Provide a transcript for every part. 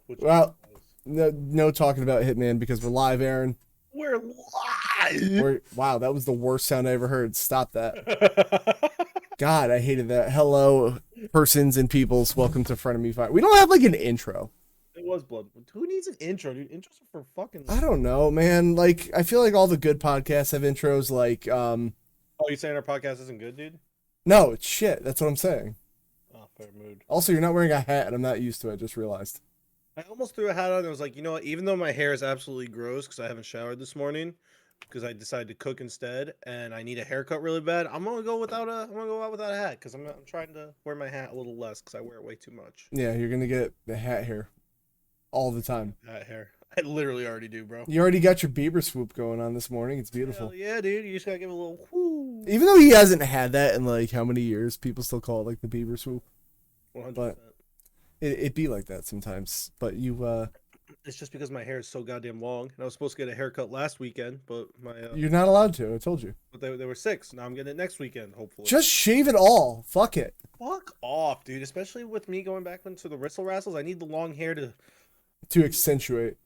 which Well, no talking about Hitman because we're live, Aaron. we're live. Wow, that was the worst sound I ever heard. Stop that. God, I hated that. Hello, persons and peoples. Welcome to Frenemyfire. We don't have like an intro. It was blood. Who needs an intro, dude? Intros are for fucking. I don't know, man. Like, I feel like all the good podcasts have intros. Like, Oh, you saying our podcast isn't good, dude? no, it's shit. That's what I'm saying. Oh, fair mood. Also, you're not wearing a hat, and I'm not used to it. I just realized. I almost threw a hat on and was like, you know what? Even though my hair is absolutely gross because I haven't showered this morning, because I decided to cook instead, and I need a haircut really bad, I'm gonna go out without a hat because I'm trying to wear my hat a little less because I wear it way too much. Yeah, you're gonna get the hat hair all the time. Hat hair. I literally already do, bro. You already got your Bieber swoop going on this morning. It's beautiful. Hell yeah, dude. You just gotta give it a little whoo. Even though he hasn't had that in like how many years, people still call it like the Bieber swoop. 100%. But it be like that sometimes. But you It's just because my hair is so goddamn long, and I was supposed to get a haircut last weekend, but you're not allowed to. I told you. but they were 6. Now I'm getting it next weekend, hopefully. Just shave it all. Fuck it. Fuck off, dude. Especially with me going back into the Wristle Rassles, I need the long hair to. To accentuate.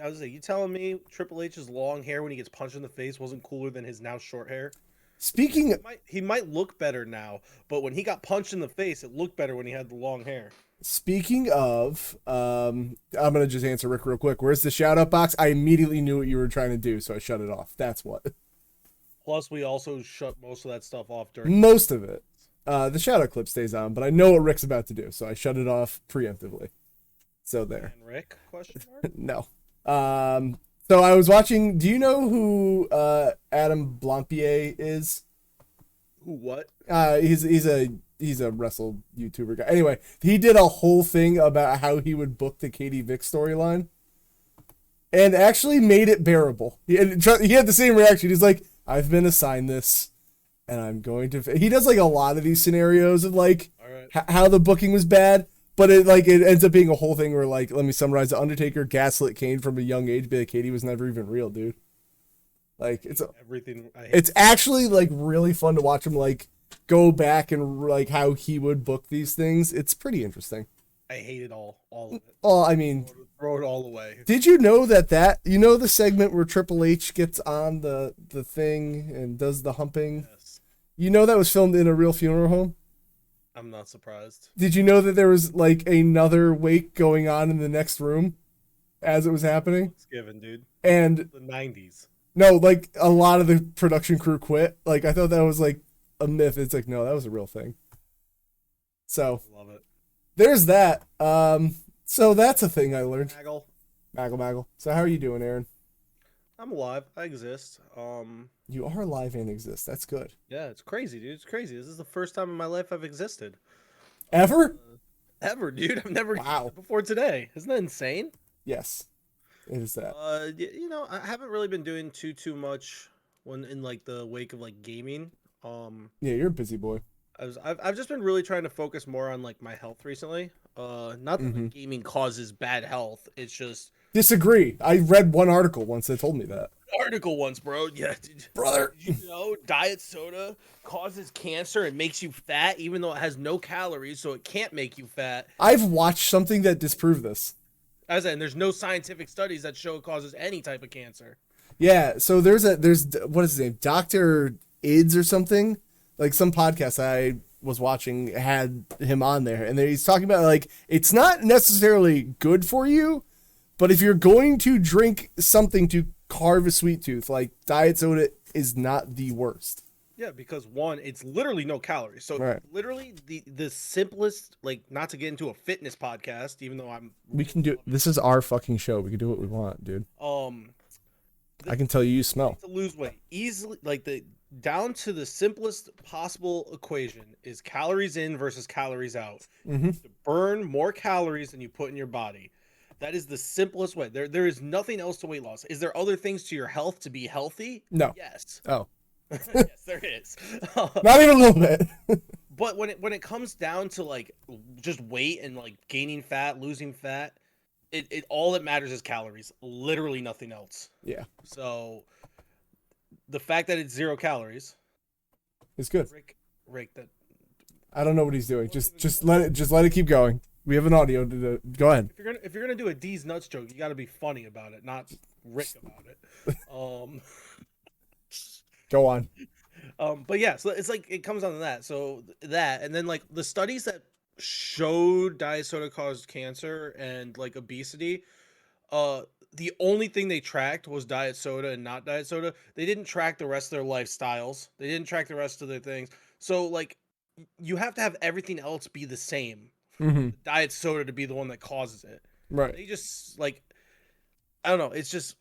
I was like, you telling me Triple H's long hair when he gets punched in the face wasn't cooler than his now short hair? Speaking He might look better now, but when he got punched in the face, it looked better when he had the long hair. speaking of, I'm gonna just answer Rick real quick. Where's the shout out box? I immediately knew what you were trying to do, so I shut it off. That's what. Plus, we also shut most of that stuff off during. Most of it. The shout out clip stays on, but I know what Rick's about to do, so I shut it off preemptively. So there. And Rick? Question mark? No. So I was watching. Do you know who Adam Blampier is? Who? What? He's a wrestle YouTuber guy. Anyway, he did a whole thing about how he would book the Katie Vick storyline, and actually made it bearable. He had the same reaction. He's like, "I've been assigned this, and I'm going to." He does like a lot of these scenarios of like how the booking was bad. But it ends up being a whole thing where, like, let me summarize: the Undertaker gaslit Kane from a young age, be like, Katie was never even real, dude. Like, Everything. it's actually like really fun to watch him like go back and like how he would book these things. It's pretty interesting. I hate it all of it. Oh, I mean, Throw it all away. did you know that the segment where Triple H gets on the thing and does the humping? Yes. You know that was filmed in a real funeral home? I'm not surprised. Did you know that there was like another wake going on in the next room as it was happening? It's given, dude. And The 90s. no, like a lot of the production crew quit. Like I thought that was like a myth. It's like, no, that was a real thing. So Love it. there's that. So that's a thing I learned. Maggle. Maggle. So how are you doing, Aaron? I'm alive. I exist. You are alive and exist. That's good. Yeah, it's crazy, dude. It's crazy. This is the first time in my life I've existed. Ever? Ever, dude. I've never Wow. before today. Isn't that insane? Yes. It is that. You know, I haven't really been doing too much when in like the wake of like gaming. Yeah, you're a busy boy. I've just been really trying to focus more on like my health recently. Not that like, gaming causes bad health. It's just Disagree. I read one article once that told me that. article once, bro. Yeah, dude. Brother. Did you know diet soda causes cancer and makes you fat, even though it has no calories, so it can't make you fat. I've watched something that disproved this. As in, there's no scientific studies that show it causes any type of cancer. Yeah, so there's what is his name? Dr. Ids or something? Like some podcast I was watching had him on there, and he's talking about like it's not necessarily good for you, but if you're going to drink something to carve a sweet tooth, like diet soda is not the worst. Yeah, because one, it's literally no calories. So Right. literally the simplest, like not to get into a fitness podcast, even though We can do this is our fucking show. We can do what we want, dude. I can tell you smell. to lose weight easily, like the down to the simplest possible equation is calories in versus calories out. Mm-hmm. To burn more calories than you put in your body. That is the simplest way. There is nothing else to weight loss. Is there other things to your health to be healthy? No. Yes. Oh. Yes, there is. Not even a little bit. But when it comes down to like just weight and like gaining fat, losing fat, it all that matters is calories. Literally nothing else. Yeah. So the fact that it's 0 calories, It's good. Rick, that I don't know what he's doing. Just let it keep going. We have an audio to go ahead. If you're gonna do a D's nuts joke, you got to be funny about it, not Rick about it. Go on. But yeah, so it's like it comes down to that. So that, and then like the studies that showed diet soda caused cancer and like obesity, the only thing they tracked was diet soda and not diet soda. They didn't track the rest of their lifestyles. They didn't track the rest of their things. So like you have to have everything else be the same. Mm-hmm. Diet soda to be the one that causes it. Right. They just like I don't know. It's just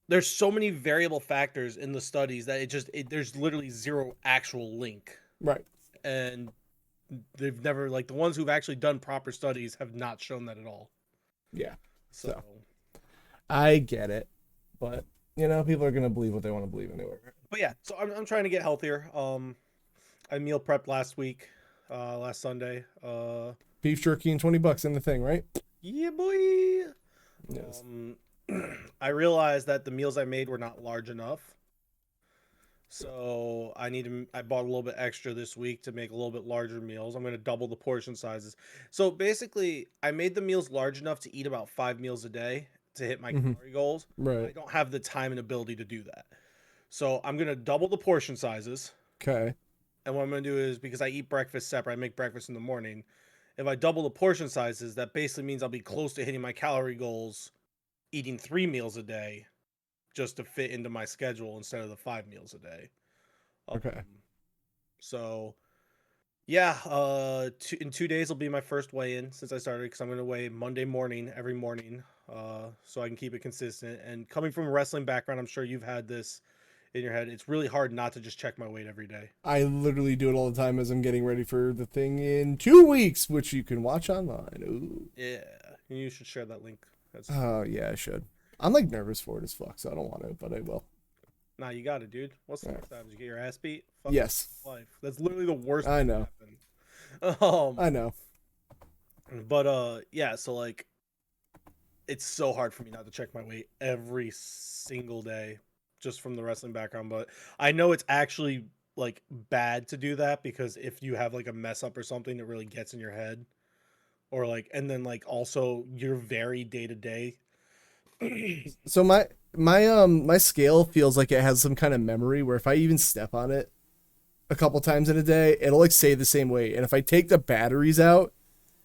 there's so many variable factors in the studies that there's literally zero actual link. Right. And they've never like the ones who've actually done proper studies have not shown that at all. Yeah. So I get it, but you know, people are gonna believe what they want to believe anyway. but yeah, so I'm trying to get healthier. I meal prepped last week, last Sunday. Beef jerky and $20 in the thing, right? Yeah, boy. Yes. I realized that the meals I made were not large enough. So I bought a little bit extra this week to make a little bit larger meals. I'm going to double the portion sizes. So basically, I made the meals large enough to eat about 5 meals a day to hit my Mhm. calorie goals. Right. I don't have the time and ability to do that. So I'm going to double the portion sizes. Okay. And what I'm going to do is, because I eat breakfast separate, I make breakfast in the morning. If I double the portion sizes, that basically means I'll be close to hitting my calorie goals eating 3 meals a day just to fit into my schedule instead of the 5 meals a day. Okay. So yeah, in 2 days will be my first weigh-in since I started, because I'm going to weigh Monday morning every morning, so I can keep it consistent. And coming from a wrestling background, I'm sure you've had this in your head. It's really hard not to just check my weight every day. I literally do it all the time as I'm getting ready for the thing in 2 weeks, which you can watch online. Ooh. Yeah, you should share that link. Oh yeah, I should. I'm like nervous for it as fuck, so I don't want to, but I will. Nah, you got it, dude. What's the next time? Did you get your ass beat? Fuck Yes. life. That's literally the worst. I know. I know. But yeah, so like it's so hard for me not to check my weight every single day just from the wrestling background, but I know it's actually like bad to do that, because if you have like a mess up or something, it really gets in your head. Or like, and then like also you're very day to day. So my scale feels like it has some kind of memory where if I even step on it a couple times in a day, it'll like stay the same weight. And if I take the batteries out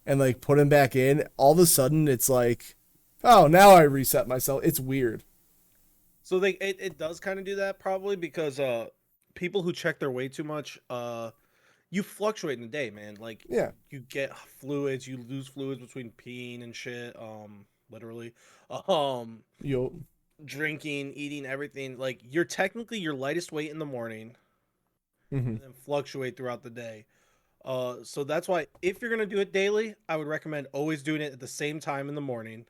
and like put them back in, all of a sudden it's like, oh, now I reset myself. It's weird. So it does kind of do that, probably because people who check their weight too much, you fluctuate in the day, man. Like Yeah. you get fluids, you lose fluids between peeing and shit, literally. Um Yo. Drinking, eating, everything. Like you're technically your lightest weight in the morning Mm-hmm. and then fluctuate throughout the day. So that's why if you're gonna do it daily, I would recommend always doing it at the same time in the morning.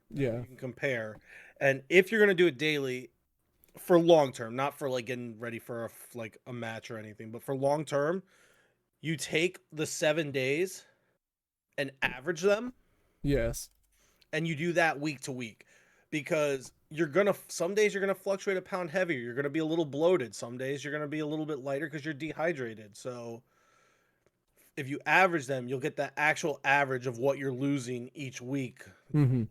Yeah. You can compare. And if you're gonna do it daily, for long term, not for like getting ready for like a match or anything, but for long term, you take the 7 days and average them, Yes. and you do that week to week, because you're gonna some days you're gonna fluctuate a pound heavier. You're gonna be a little bloated. Some days you're gonna be a little bit lighter because you're dehydrated. So if you average them, you'll get the actual average of what you're losing each week. Mm-hmm.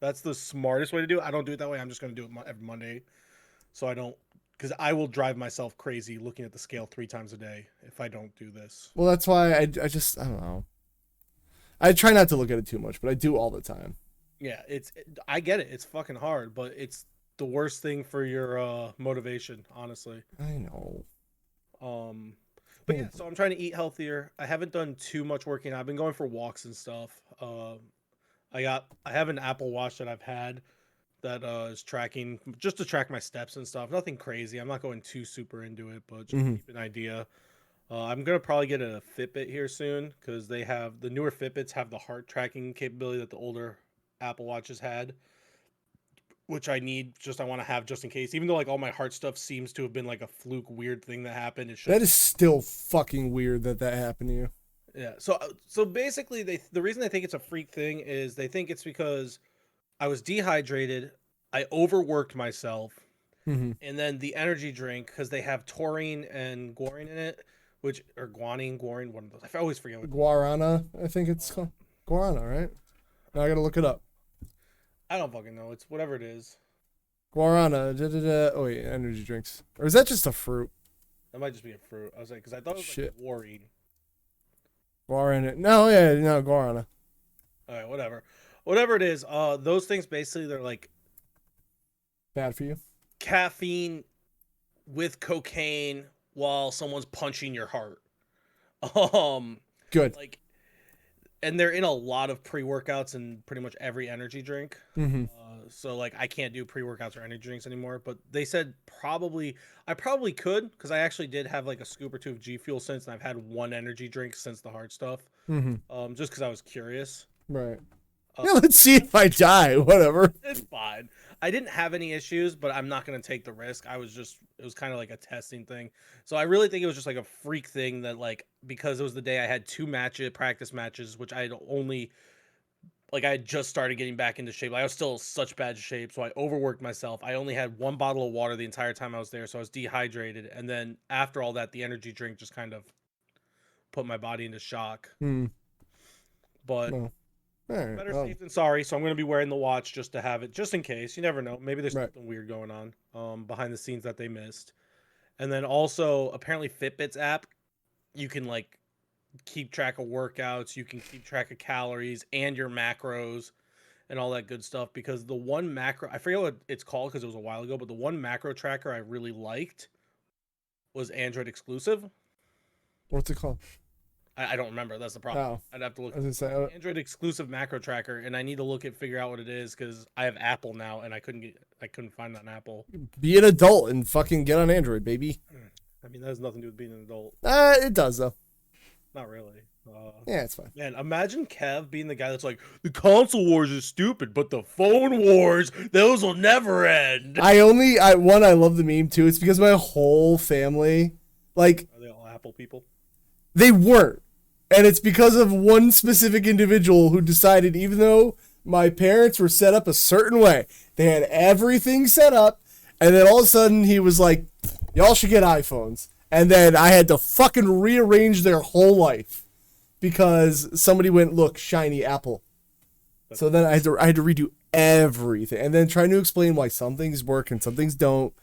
That's the smartest way to do it. I don't do it that way. I'm just gonna do it every Monday, so I don't, because I will drive myself crazy looking at the scale 3 times a day if I don't do this. Well, that's why I just, I don't know. I try not to look at it too much, but I do all the time. Yeah, I get it. It's fucking hard, but it's the worst thing for your motivation, honestly. I know. But yeah, so I'm trying to eat healthier. I haven't done too much working. I've been going for walks and stuff. I have an Apple Watch that I've had that is tracking, just to track my steps and stuff. Nothing crazy. I'm not going too super into it, but just to keep an idea. I'm gonna probably get a Fitbit here soon, because they have the newer Fitbits have the heart tracking capability that the older Apple Watches had, which I want to have just in case. Even though like all my heart stuff seems to have been like a fluke weird thing that happened. That is still fucking weird that happened to you. Yeah. So basically, the reason they think it's a freak thing is they think it's because I was dehydrated, I overworked myself, Mm-hmm. and then the energy drink, because they have taurine and guarine in it, or guanine, one of those. I always forget what. Guarana, I think it's called. Guarana, right? Now I gotta look it up. I don't fucking know. It's whatever it is. Guarana. Oh wait, energy drinks. Or is that just a fruit? That might just be a fruit. I was like, because I thought it was like warring. Guarana. No, yeah, no, guarana. All right, whatever. Whatever it is, those things basically they're like bad for you. Caffeine with cocaine while someone's punching your heart. Good. Like, and they're in a lot of pre-workouts and pretty much every energy drink. Mm-hmm. So like I can't do pre-workouts or energy drinks anymore, but they said I probably could, because I actually did have like a scoop or two of G Fuel since, and I've had one energy drink since the hard stuff. Mm-hmm. Just because I was curious. Right. Yeah, let's see if I die. Whatever. It's fine. I didn't have any issues, but I'm not going to take the risk. It was kind of like a testing thing. So I really think it was just like a freak thing that, like, because it was the day I had 2 practice matches, which I had just started getting back into shape. I was still in such bad shape, so I overworked myself. I only had 1 bottle of water the entire time I was there, so I was dehydrated. And then after all that, the energy drink just kind of put my body into shock. But better safe than sorry, so I'm going to be wearing the watch just to have it, just in case. You never know. Maybe there's something weird going on behind the scenes that they missed. And then also, apparently Fitbit's app, you can like keep track of workouts, you can keep track of calories and your macros and all that good stuff, because the one macro, I forget what it's called because it was a while ago, but the one macro tracker I really liked was Android exclusive. What's it called? I don't remember. That's the problem. Oh. I'd have to look. I was gonna say, Android exclusive macro tracker, and I need to figure out what it is, because I have Apple now, and I couldn't find it on Apple. Be an adult and fucking get on Android, baby. I mean, that has nothing to do with being an adult. It does though. Not really. Yeah, it's fine. Man, imagine Kev being the guy that's like, the console wars is stupid, but the phone wars, those will never end. I love the meme too. It's because my whole family, like, are they all Apple people? They weren't. And it's because of one specific individual who decided, even though my parents were set up a certain way, they had everything set up, and then all of a sudden he was like, y'all should get iPhones. And then I had to fucking rearrange their whole life because somebody went, look, shiny Apple. So then I had to redo everything, and then trying to explain why some things work and some things don't.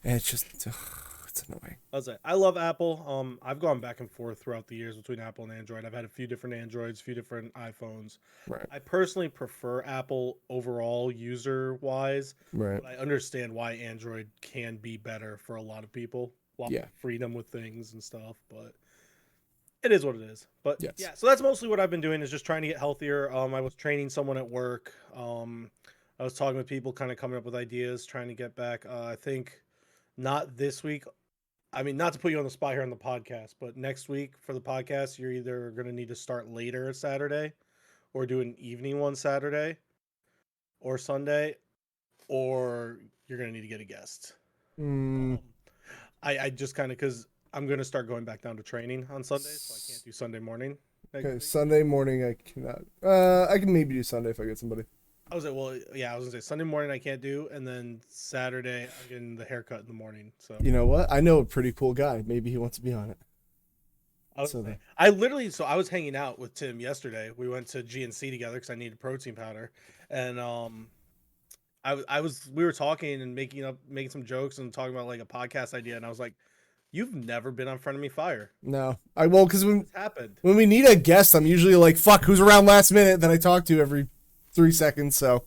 And it's just, it's annoying. I love Apple. I've gone back and forth throughout the years between Apple and Android. I've had a few different Androids, a few different iPhones. Right. I personally prefer Apple overall user-wise. Right. But I understand why Android can be better for a lot of people. Yeah. Freedom with things and stuff, but it is what it is. But yes. Yeah, so that's mostly what I've been doing, is just trying to get healthier. I was training someone at work. I was talking with people, kind of coming up with ideas, trying to get back. I think not this week. I mean, not to put you on the spot here on the podcast, but next week for the podcast, you're either going to need to start later Saturday or do an evening one Saturday or Sunday, or you're going to need to get a guest. I just kind of, because I'm going to start going back down to training on Sundays, so I can't do Sunday morning. Okay, Sunday morning I cannot. I can maybe do Sunday if I get somebody. I was going to say Sunday morning I can't do, and then Saturday I'm getting the haircut in the morning. So you know what? I know a pretty cool guy. Maybe he wants to be on it. I was hanging out with Tim yesterday. We went to GNC together because I needed protein powder, and we were talking and making some jokes and talking about like a podcast idea, and I was like, "You've never been on Frenemyfire." No, because when happened when we need a guest, I'm usually like, "Fuck, who's around last minute?" That I talk to every 3 seconds. So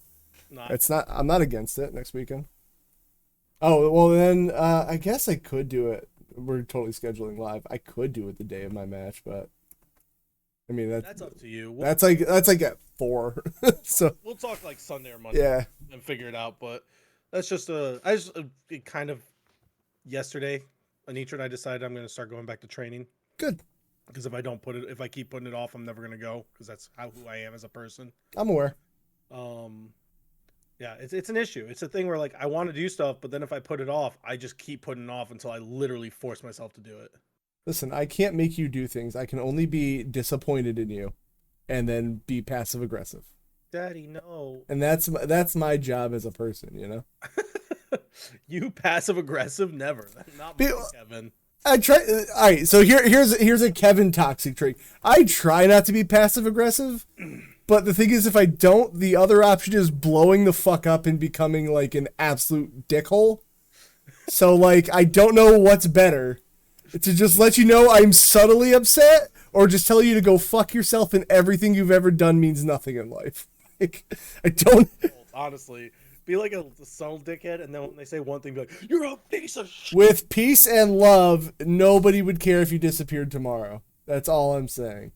I'm not against it next weekend. Oh well, then I guess I could do it. We're totally scheduling live. I could do it the day of my match, but I mean that's up to you. That's like at 4. So we'll talk like Sunday or Monday. Yeah, and figure it out. But that's just kind of yesterday. Anitra and I decided I'm going to start going back to training. Good. Because if I keep putting it off, I'm never going to go, because that's who I am as a person. I'm aware. Yeah, it's an issue. It's a thing where like I want to do stuff, but then if I put it off, I just keep putting it off until I literally force myself to do it. Listen, I can't make you do things. I can only be disappointed in you, and then be passive aggressive. Daddy, no. And that's my job as a person, you know. You passive aggressive? Never. That's not me, Kevin. I try. All right, so here's a Kevin toxic trait. I try not to be passive aggressive, But the thing is, if I don't, the other option is blowing the fuck up and becoming like an absolute dickhole. So like, I don't know what's better. To just let you know I'm subtly upset, or just tell you to go fuck yourself and everything you've ever done means nothing in life. Like, I don't. Honestly, be like a subtle dickhead, and then when they say one thing, be like, "You're a piece of shit." With peace and love, nobody would care if you disappeared tomorrow. That's all I'm saying.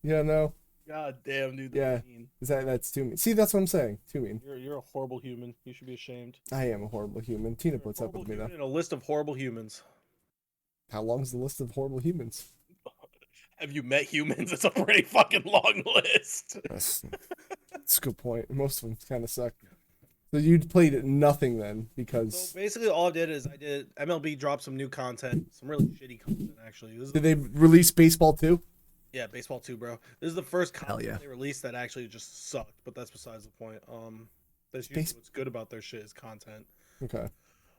Yeah, no. God damn, dude. Yeah. Mean. That's too mean. See, that's what I'm saying. Too mean. You're a horrible human. You should be ashamed. I am a horrible human. Tina puts up with me though. In a list of horrible humans. How long is the list of horrible humans? Have you met humans? It's a pretty fucking long list. That's a good point. Most of them kind of suck. So you played nothing then because. So basically, all I did is MLB dropped some new content, some really shitty content actually. Did they release baseball too? Yeah, baseball 2, bro. This is the first content yeah. they released that actually just sucked, but that's besides the point. That's usually what's good about their shit is content. Okay.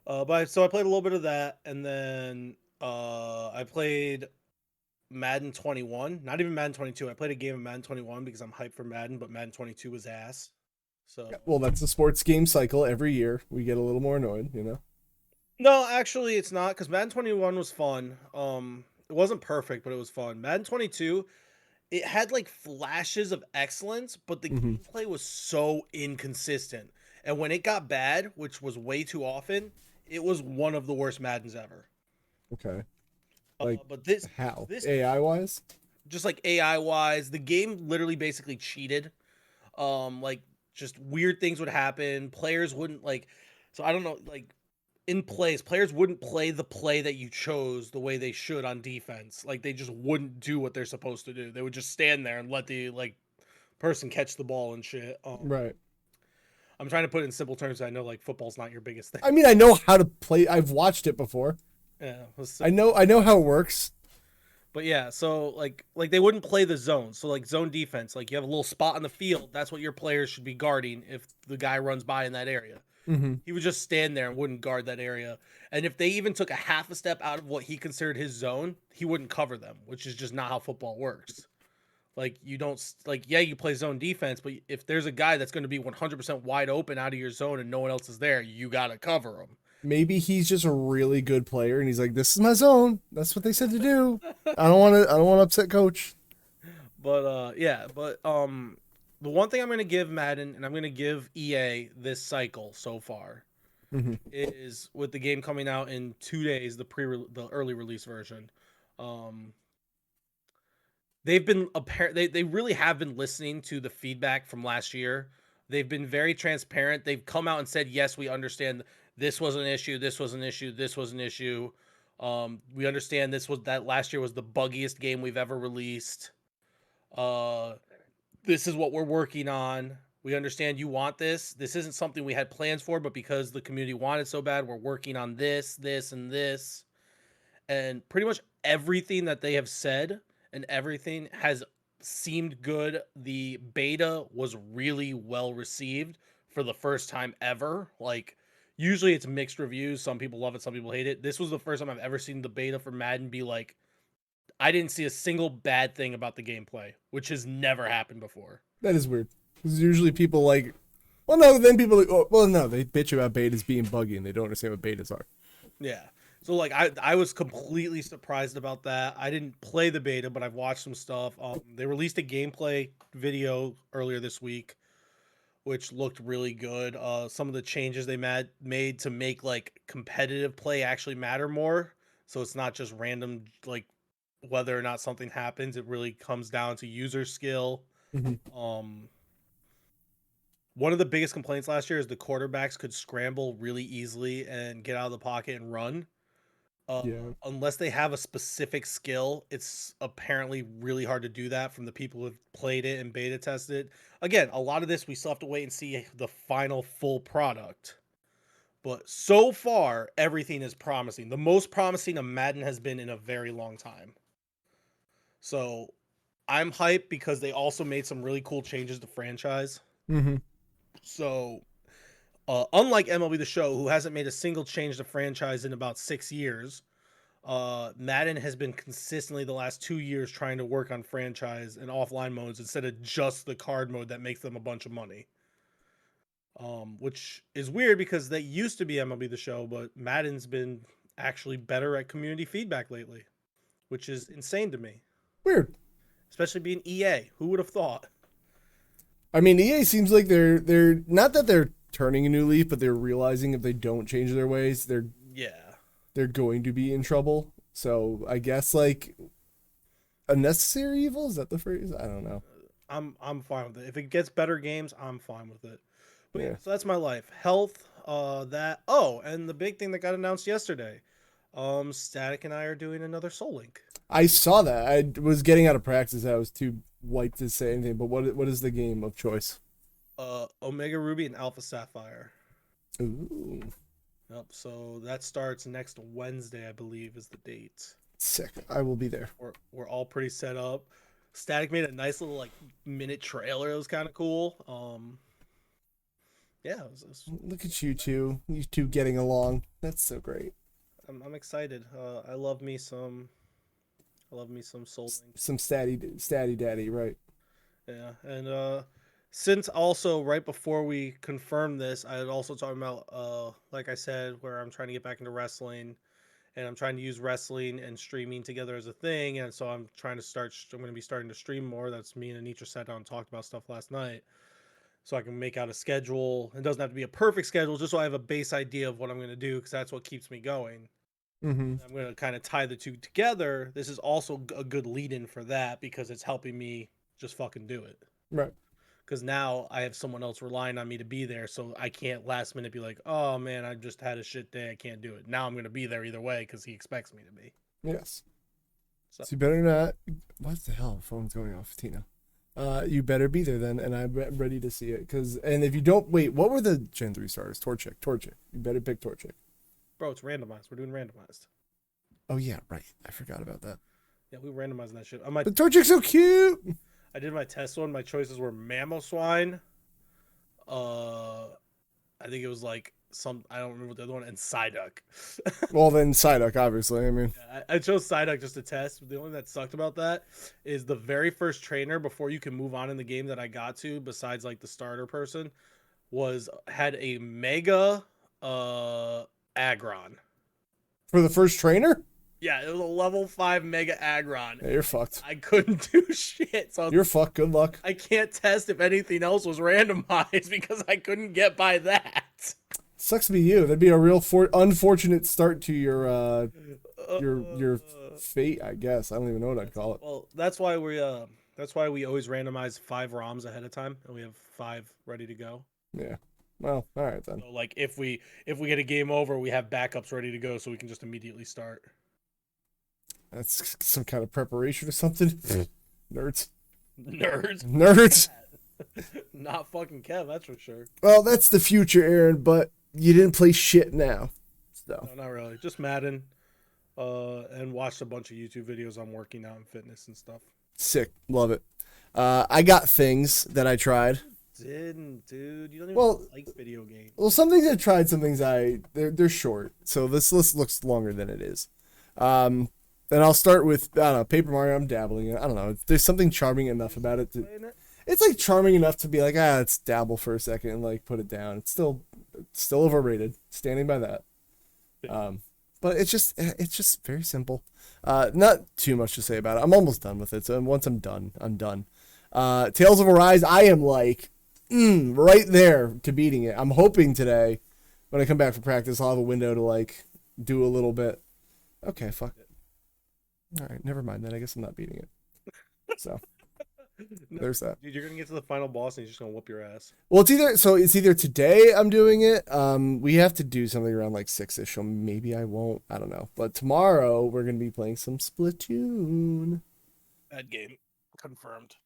So I played a little bit of that, and then I played Madden 21. Not even Madden 22. I played a game of Madden 21 because I'm hyped for Madden, but Madden 22 was ass. So yeah, well, that's the sports game cycle. Every year we get a little more annoyed, you know. No, actually, it's not because Madden 21 was fun. It wasn't perfect, but it was fun. Madden 22, it had like flashes of excellence, but the gameplay was so inconsistent. And when it got bad, which was way too often, it was one of the worst Maddens ever. Okay. Like, but this AI wise? Just like AI wise, the game literally basically cheated. Like just weird things would happen. Players wouldn't like, so I don't know, like in plays, players wouldn't play the play that you chose the way they should on defense. Like they just wouldn't do what they're supposed to do. They would just stand there and let the like person catch the ball and shit. Right. I'm trying to put it in simple terms. I know like football's not your biggest thing. I mean, I know how to play. I've watched it before. Yeah. I know how it works. But yeah, so like they wouldn't play the zone. So like zone defense, like you have a little spot on the field. That's what your players should be guarding if the guy runs by in that area. He would just stand there and wouldn't guard that area. And if they even took a half a step out of what he considered his zone, he wouldn't cover them, which is just not how football works. Like you don't like, yeah, you play zone defense, but if there's a guy that's going to be 100% wide open out of your zone and no one else is there, you got to cover him. Maybe he's just a really good player and he's like, this is my zone. That's what they said to do. I don't want to upset coach. But the one thing I'm going to give Madden and I'm going to give EA this cycle so far is with the game coming out in 2 days, the early release version. They've been they really have been listening to the feedback from last year. They've been very transparent. They've come out and said, yes, we understand this was an issue. This was an issue. This was an issue. We understand that last year was the buggiest game we've ever released. This is what we're working on. We understand you want this. This isn't something we had plans for, but because the community wanted so bad, we're working on this, this, and this. And pretty much everything that they have said and everything has seemed good. The beta was really well received for the first time ever. Like, usually it's mixed reviews. Some people love it, some people hate it. This was the first time I've ever seen the beta for Madden be like, I didn't see a single bad thing about the gameplay, which has never happened before. That is weird. Because usually people like, well, no, then people like, oh, well, no, they bitch about betas being buggy and they don't understand what betas are. Yeah. So like I was completely surprised about that. I didn't play the beta, but I've watched some stuff. They released a gameplay video earlier this week, which looked really good. Some of the changes they made to make like competitive play actually matter more. So it's not just random like whether or not something happens. It really comes down to user skill. One of the biggest complaints last year is the quarterbacks could scramble really easily and get out of the pocket and run. Unless they have a specific skill, it's apparently really hard to do that from the people who have played it and beta tested it. Again, a lot of this we still have to wait and see the final full product. But so far, everything is promising. The most promising a Madden has been in a very long time. So I'm hyped because they also made some really cool changes to franchise. So unlike MLB The Show, who hasn't made a single change to franchise in about 6 years, Madden has been consistently the last 2 years trying to work on franchise and offline modes instead of just the card mode that makes them a bunch of money. Which is weird because they used to be MLB The Show, but Madden's been actually better at community feedback lately, which is insane to me. Weird. Especially being EA. Who would have thought? I mean, EA seems like they're not that they're turning a new leaf, but they're realizing if they don't change their ways, they're going to be in trouble. So I guess like a necessary evil, is that the phrase? I don't know. I'm fine with it. If it gets better games, I'm fine with it. But Yeah. so that's my life. Health, and the big thing that got announced yesterday. Static and I are doing another Soul Link. I saw that. I was getting out of practice. I was too white to say anything. But what is the game of choice? Omega Ruby and Alpha Sapphire. Ooh, Yep. So that starts next Wednesday, I believe, is the date. sick. I will be there. We're all pretty set up. Static made a nice little like minute trailer. It was kind of cool. Yeah, it was Look at you two getting along. That's so great. I'm excited. I love me some Soul Link. Some statty daddy, right? Yeah, and since also right before we confirmed this, I had also talking about like I said, where I'm trying to get back into wrestling, and I'm trying to use wrestling and streaming together as a thing, and so I'm going to be starting to stream more. That's me and Anitra sat down and talked about stuff last night, so I can make out a schedule. It doesn't have to be a perfect schedule, just so I have a base idea of what I'm going to do, because that's what keeps me going. Mm-hmm. I'm going to kind of tie the two together. This is also a good lead-in for that, because it's helping me just fucking do it. Right. Because now I have someone else relying on me to be there, so I can't last minute be like, oh man, I just had a shit day, I can't do it. Now I'm going to be there either way because he expects me to be. Yes. So you better not. What the hell? Phone's going off, Tina. You better be there then, and I'm ready to see it. And if you don't, wait, what were the Gen 3 starters? Torchic. You better pick Torchic. Bro, it's randomized. We're doing randomized. Oh yeah, right. I forgot about that. Yeah, we randomized that shit. But Torchic's so cute. I did my test one. My choices were Mamoswine. I think it was like I don't remember what the other one, and Psyduck. Well, then Psyduck, obviously. I mean, yeah, I chose Psyduck just to test. The only thing that sucked about that is the very first trainer before you can move on in the game that I got to, besides like the starter person, had a Mega Aggron. For the first trainer? Yeah, it was a level 5 Mega Aggron. Yeah, you're fucked. I couldn't do shit. So You're fucked. Good luck. I can't test if anything else was randomized because I couldn't get by that. Sucks to be you. That'd be a real unfortunate start to your fate, I guess. I don't even know what I'd call it. Well, that's why we always randomize 5 ROMs ahead of time, and we have 5 ready to go. Yeah. Well, all right then. So like if we get a game over, we have backups ready to go, so we can just immediately start. That's some kind of preparation or something. Nerds. Not fucking Kev, that's for sure. Well, that's the future, Aaron, but you didn't play shit now. So. No, not really. Just Madden. And watched a bunch of YouTube videos on working out and fitness and stuff. Sick. Love it. I got things that I tried. Didn't, dude. You don't even like video games. Well, some things I tried, some things they're short. So this list looks longer than it is. And I'll start with, I don't know, Paper Mario. I'm dabbling in it. I don't know. There's something charming enough about it. It's like charming enough to be like, let's dabble for a second and like put it down. It's still overrated. Standing by that. But it's just very simple. Not too much to say about it. I'm almost done with it. So once I'm done, I'm done. Tales of Arise, I am like right there to beating it. I'm hoping today when I come back for practice, I'll have a window to like do a little bit. Okay, fuck it. All right, never mind then. I guess I'm not beating it. So there's that. Dude, you're gonna get to the final boss and he's just gonna whoop your ass. Well, it's either today I'm doing it. We have to do something around like 6-ish, so maybe I won't. I don't know. But tomorrow we're gonna be playing some Splatoon. Bad game. Confirmed.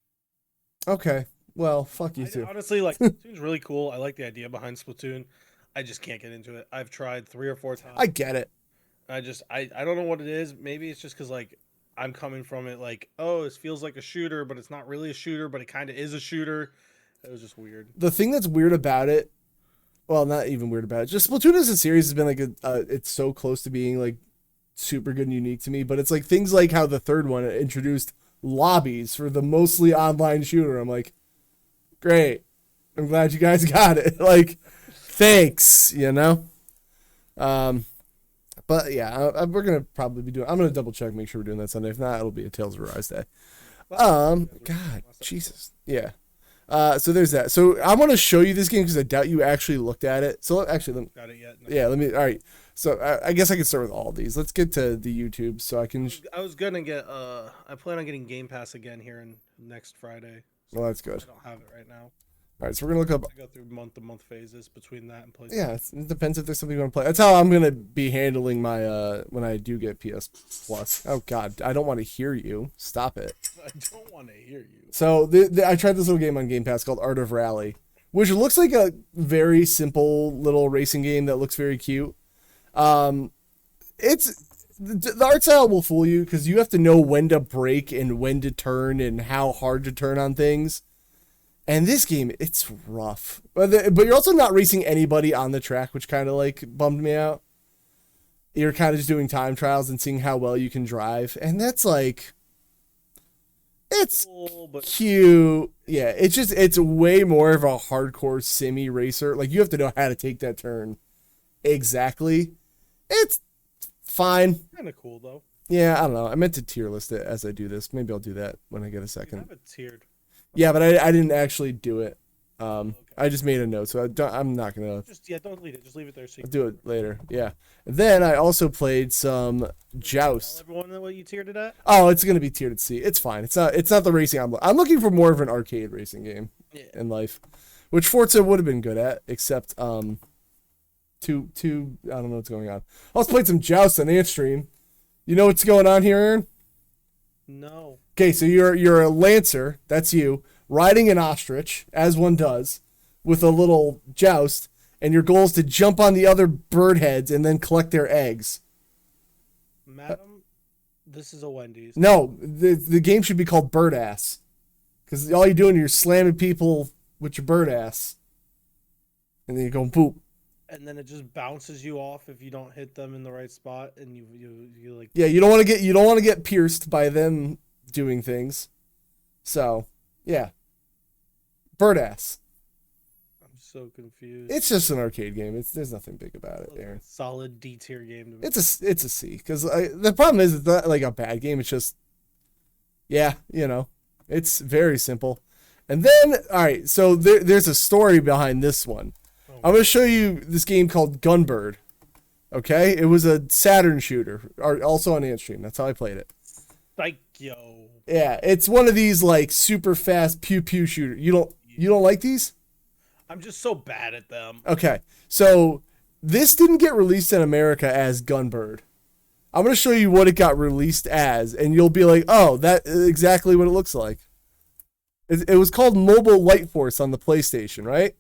Okay. Well, fuck you too. Honestly, like Splatoon's really cool. I like the idea behind Splatoon. I just can't get into it. I've tried 3 or 4 times. I get it. I don't know what it is. Maybe it's just because like I'm coming from it like, oh, it feels like a shooter, but it's not really a shooter, but it kind of is a shooter. It was just weird. The thing that's weird about it, well, not even weird about it, just Splatoon as a series has been like it's so close to being like super good and unique to me, but it's like things like how the third one introduced lobbies for the mostly online shooter. I'm like, great. I'm glad you guys got it. Like, thanks, you know? But yeah, we're going to probably be doing, I'm going to double check, make sure we're doing that Sunday. If not, it'll be a Tales of Arise day. God, Jesus. Yeah. So there's that. So I want to show you this game because I doubt you actually looked at it. So actually, Got it yet? No. yeah, let me, all right. So I guess I can start with all these. Let's get to the YouTube so I can. I was gonna get. I plan on getting Game Pass again here in next Friday. Well, that's good. I don't have it right now. All right, so we're gonna look up. I go through month-to-month phases between that and PlayStation. Yeah, it depends if there's something you want to play. That's how I'm gonna be handling my when I do get PS Plus. Oh God, I don't want to hear you. Stop it. I don't want to hear you. So I tried this little game on Game Pass called Art of Rally, which looks like a very simple little racing game that looks very cute. It's the art style will fool you because you have to know when to brake and when to turn and how hard to turn on things. And this game, it's rough. But you're also not racing anybody on the track, which kind of like bummed me out. You're kind of just doing time trials and seeing how well you can drive. And that's like, it's cool, but cute. Yeah, it's way more of a hardcore simmy racer. Like, you have to know how to take that turn exactly. It's fine. Kind of cool, though. Yeah, I don't know. I meant to tier list it as I do this. Maybe I'll do that when I get a You second. have it tiered. Yeah, but I didn't actually do it. Okay. I just made a note, so I'm not gonna Don't delete it. Just leave it there. So you I'll do it later. Yeah. And then I also played some tell Joust. everyone what you tiered it at. Oh, it's gonna be tiered at C. It's fine. It's not the racing I'm looking for more of an arcade racing game in life, which Forza would have been good at, except two I don't know what's going on. I also played some Joust on Ant Stream. You know what's going on here, Aaron? No. Okay, so you're a lancer, that's you, riding an ostrich, as one does, with a little joust, and your goal is to jump on the other bird heads and then collect their eggs. Madam, this is a Wendy's. No, the game should be called Bird Ass. Because all you're doing is you're slamming people with your bird ass. And then you go boop. And then it just bounces you off if you don't hit them in the right spot, and you like. Yeah, you don't want to get pierced by them doing things. So, yeah. Bird Ass. I'm so confused. It's just an arcade game. There's nothing big about it, Aaron. Solid D tier game to me. It's a C, because the problem is it's not like a bad game. It's just, yeah, it's very simple. And then, all right, so there's a story behind this one. I'm going to show you this game called Gunbird. Okay? It was a Saturn shooter, also on Ant Stream. That's how I played it. Like, yo. Yeah, it's one of these like super fast pew pew shooter. You don't like these? I'm just so bad at them. Okay. So, this didn't get released in America as Gunbird. I'm going to show you what it got released as, and you'll be like, "Oh, that is exactly what it looks like." It was called Mobile Light Force on the PlayStation, right?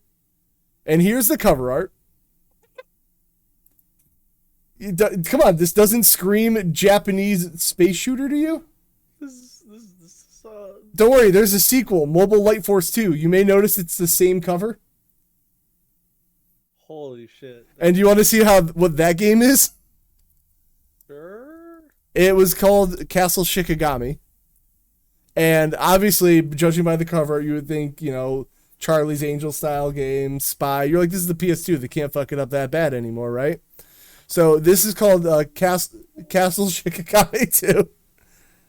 And here's the cover art. Come on, this doesn't scream Japanese space shooter to you? This Don't worry, there's a sequel, Mobile Light Force 2. You may notice it's the same cover. Holy shit. And do you want to see what that game is? Sure. It was called Castle Shikigami. And obviously, judging by the cover, you would think, Charlie's Angel style game, Spy. You're like, this is the PS2. They can't fuck it up that bad anymore, right? So this is called Castle Shikigami 2.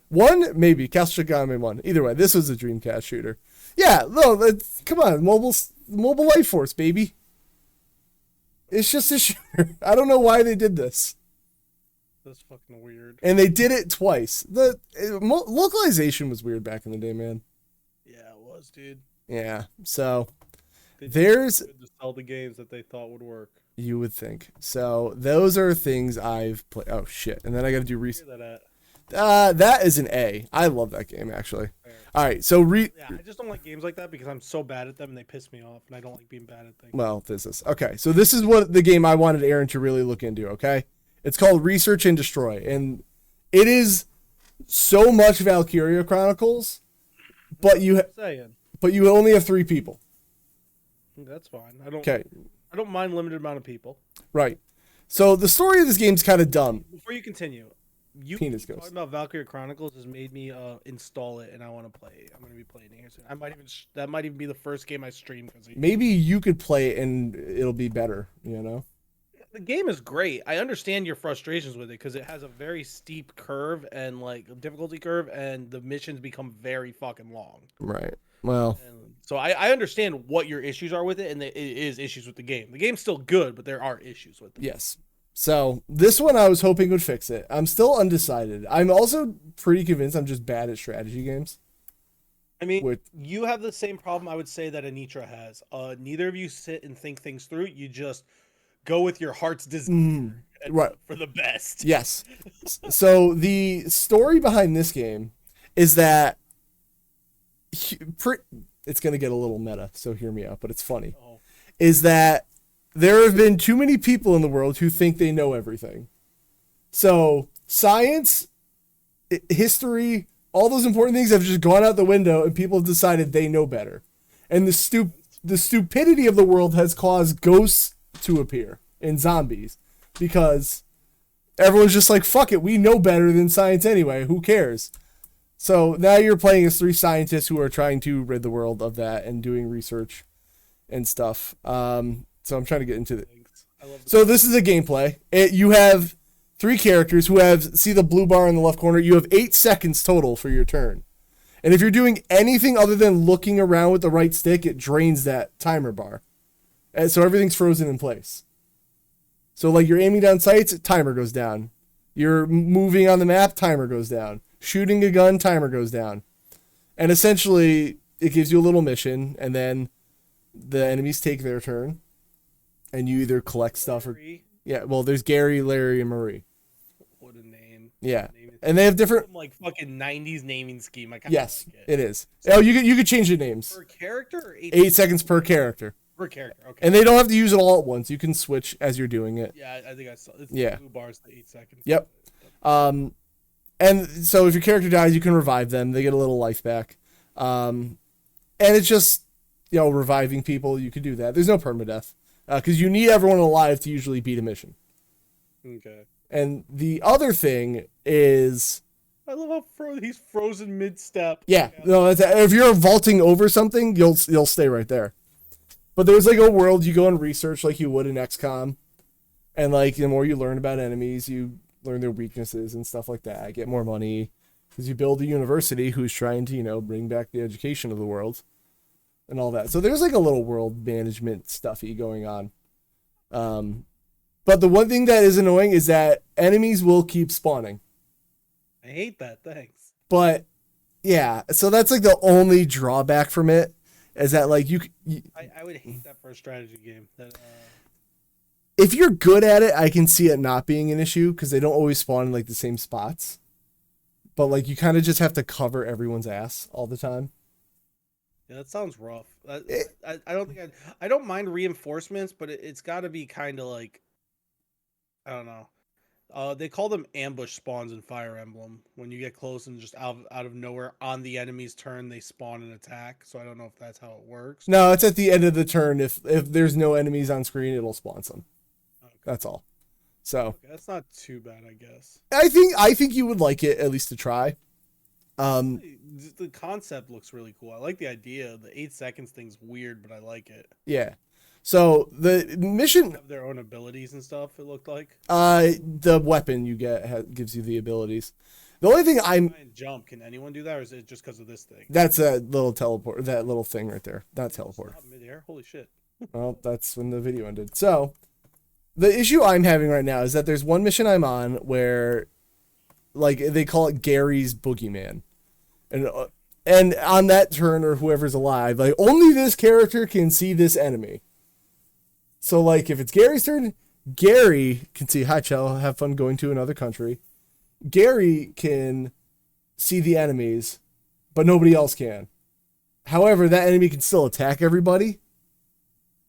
1? Maybe. Castle Shikigami 1. Either way, this was a Dreamcast shooter. Yeah, no, come on. Mobile Light Force, baby. It's just a shooter. I don't know why they did this. That's fucking weird. And they did it twice. The localization was weird back in the day, man. Yeah, it was, dude. Yeah, so there's to sell the games that they thought would work. You would think. So those are things I've played. Oh shit! And then I got to do that is an A. I love that game actually. Fair. All right, so yeah, I just don't like games like that because I'm so bad at them and they piss me off, and I don't like being bad at things. Well, okay. So this is what the game I wanted Aaron to really look into. Okay, it's called Research and Destroy, and it is so much Valkyria Chronicles, but you only have 3 people. That's fine. I don't mind limited amount of people. Right. So the story of this game's kind of dumb. Before you continue, you Penis talking Ghost. about Valkyria Chronicles has made me install it, and I want to play it. I'm gonna be playing it here soon. I might even that might even be the first game I stream because Maybe you could play it and it'll be better, you know? the game is great. I understand your frustrations with it because it has a very steep curve and like difficulty curve, and the missions become very fucking long. Right. Well, And so I understand what your issues are with it, and it is issues with the game. The game's still good, but there are issues with it. yes. So this one I was hoping would fix it. I'm still undecided. I'm also pretty convinced I'm just bad at strategy games. I mean, you have the same problem I would say that Anitra has. Neither of you sit and think things through. You just go with your heart's desire and right. for the best. Yes. So the story behind this game is that it's going to get a little meta, so hear me out, but it's funny. Oh. Is that there have been too many people in the world who think they know everything. So science, history, all those important things have just gone out the window and people have decided they know better. And the stupidity of the world has caused ghosts to appear and zombies because everyone's just like, fuck it, we know better than science anyway, who cares? So now you're playing as 3 scientists who are trying to rid the world of that and doing research and stuff. So I'm trying to get into it. So this is a gameplay. You have 3 characters who see the blue bar in the left corner. You have 8 seconds total for your turn. And if you're doing anything other than looking around with the right stick, it drains that timer bar. And so everything's frozen in place. So like you're aiming down sights, timer goes down. You're moving on the map, timer goes down. Shooting a gun, timer goes down. And essentially, it gives you a little mission, and then the enemies take their turn. And you either collect stuff or... Yeah, well, there's Gary, Larry, and Marie. What a name. Yeah. And they have different... Some, like fucking 90s naming scheme. I yes, like it is. Oh, you could change the names. Per character or 8 seconds per character. Per character, okay. And they don't have to use it all at once. You can switch as you're doing it. Yeah, I think I saw. It's yeah. The blue bars, the 8 seconds. Yep. And so if your character dies, you can revive them. They get a little life back. And it's just, reviving people. You could do that. There's no permadeath. Because you need everyone alive to usually beat a mission. Okay. And the other thing is... I love how he's frozen mid-step. Yeah. No, if you're vaulting over something, you'll stay right there. But there's like a world you go and research like you would in XCOM. And like the more you learn about enemies, you learn their weaknesses and stuff like that. Get more money. Because you build a university who's trying to, bring back the education of the world. And all that. So there's like a little world management stuffy going on. But the one thing that is annoying is that enemies will keep spawning. I hate that. Thanks. But yeah, so that's like the only drawback from it is that like I would hate that for a strategy game. That if you're good at it, I can see it not being an issue because they don't always spawn in like the same spots. But like you kind of just have to cover everyone's ass all the time. Yeah, that sounds rough. I don't think I don't mind reinforcements, but it's got to be kind of like, I don't know. They call them ambush spawns in Fire Emblem. When you get close and just out of nowhere on the enemy's turn, they spawn an attack. So I don't know if that's how it works. No, it's at the end of the turn. If there's no enemies on screen, it'll spawn some. Okay. That's all. So okay, that's not too bad, I guess. I think you would like it at least to try. The concept looks really cool. I like the idea. The 8 seconds thing's weird, but I like it. Yeah. So the mission have their own abilities and stuff. It looked like. The weapon you get gives you the abilities. The only thing jump. Can anyone do that, or is it just because of this thing? That's a little teleport. That little thing right there. Not teleport. Not midair. Holy shit. Well, that's when the video ended. So the issue I'm having right now is that there's one mission I'm on where, like, they call it Gary's Boogeyman. And on that turn, or whoever's alive, like, only this character can see this enemy. So, like, if it's Gary's turn, Gary can see, hi, Chell, have fun going to another country. Gary can see the enemies, but nobody else can. However, that enemy can still attack everybody.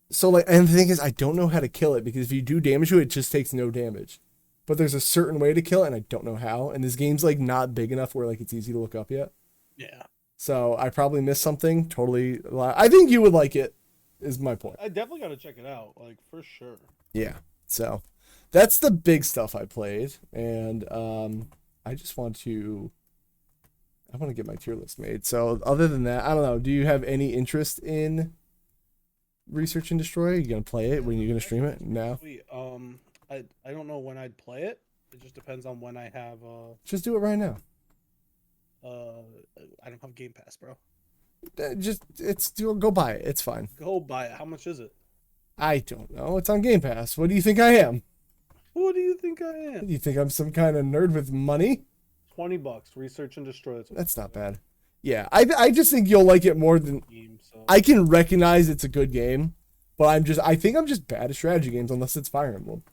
So, like, and the thing is, I don't know how to kill it, because if you do damage to it, it just takes no damage. But there's a certain way to kill it, and I don't know how. And this game's, like, not big enough where, like, it's easy to look up yet. Yeah. So I probably missed something. Totally. I think you would like it, is my point. I definitely got to check it out, like, for sure. Yeah. So that's the big stuff I played. And I I just want to. I want to get my tier list made. So other than that, I don't know. Do you have any interest in Research and Destroy? Are you gonna play it when you're gonna stream it now? Sweet. I don't know when I'd play it. It just depends on when I have Just do it right now. I don't have Game Pass, bro. Go buy it. It's fine. Go buy it. How much is it? I don't know. It's on Game Pass. What do you think I am? What do you think I am? You think I'm some kind of nerd with money? $20. Research and Destroy. That's not bad. Yeah, I just think you'll like it more than I can recognize it's a good game, but I think I'm just bad at strategy games unless it's Fire Emblem.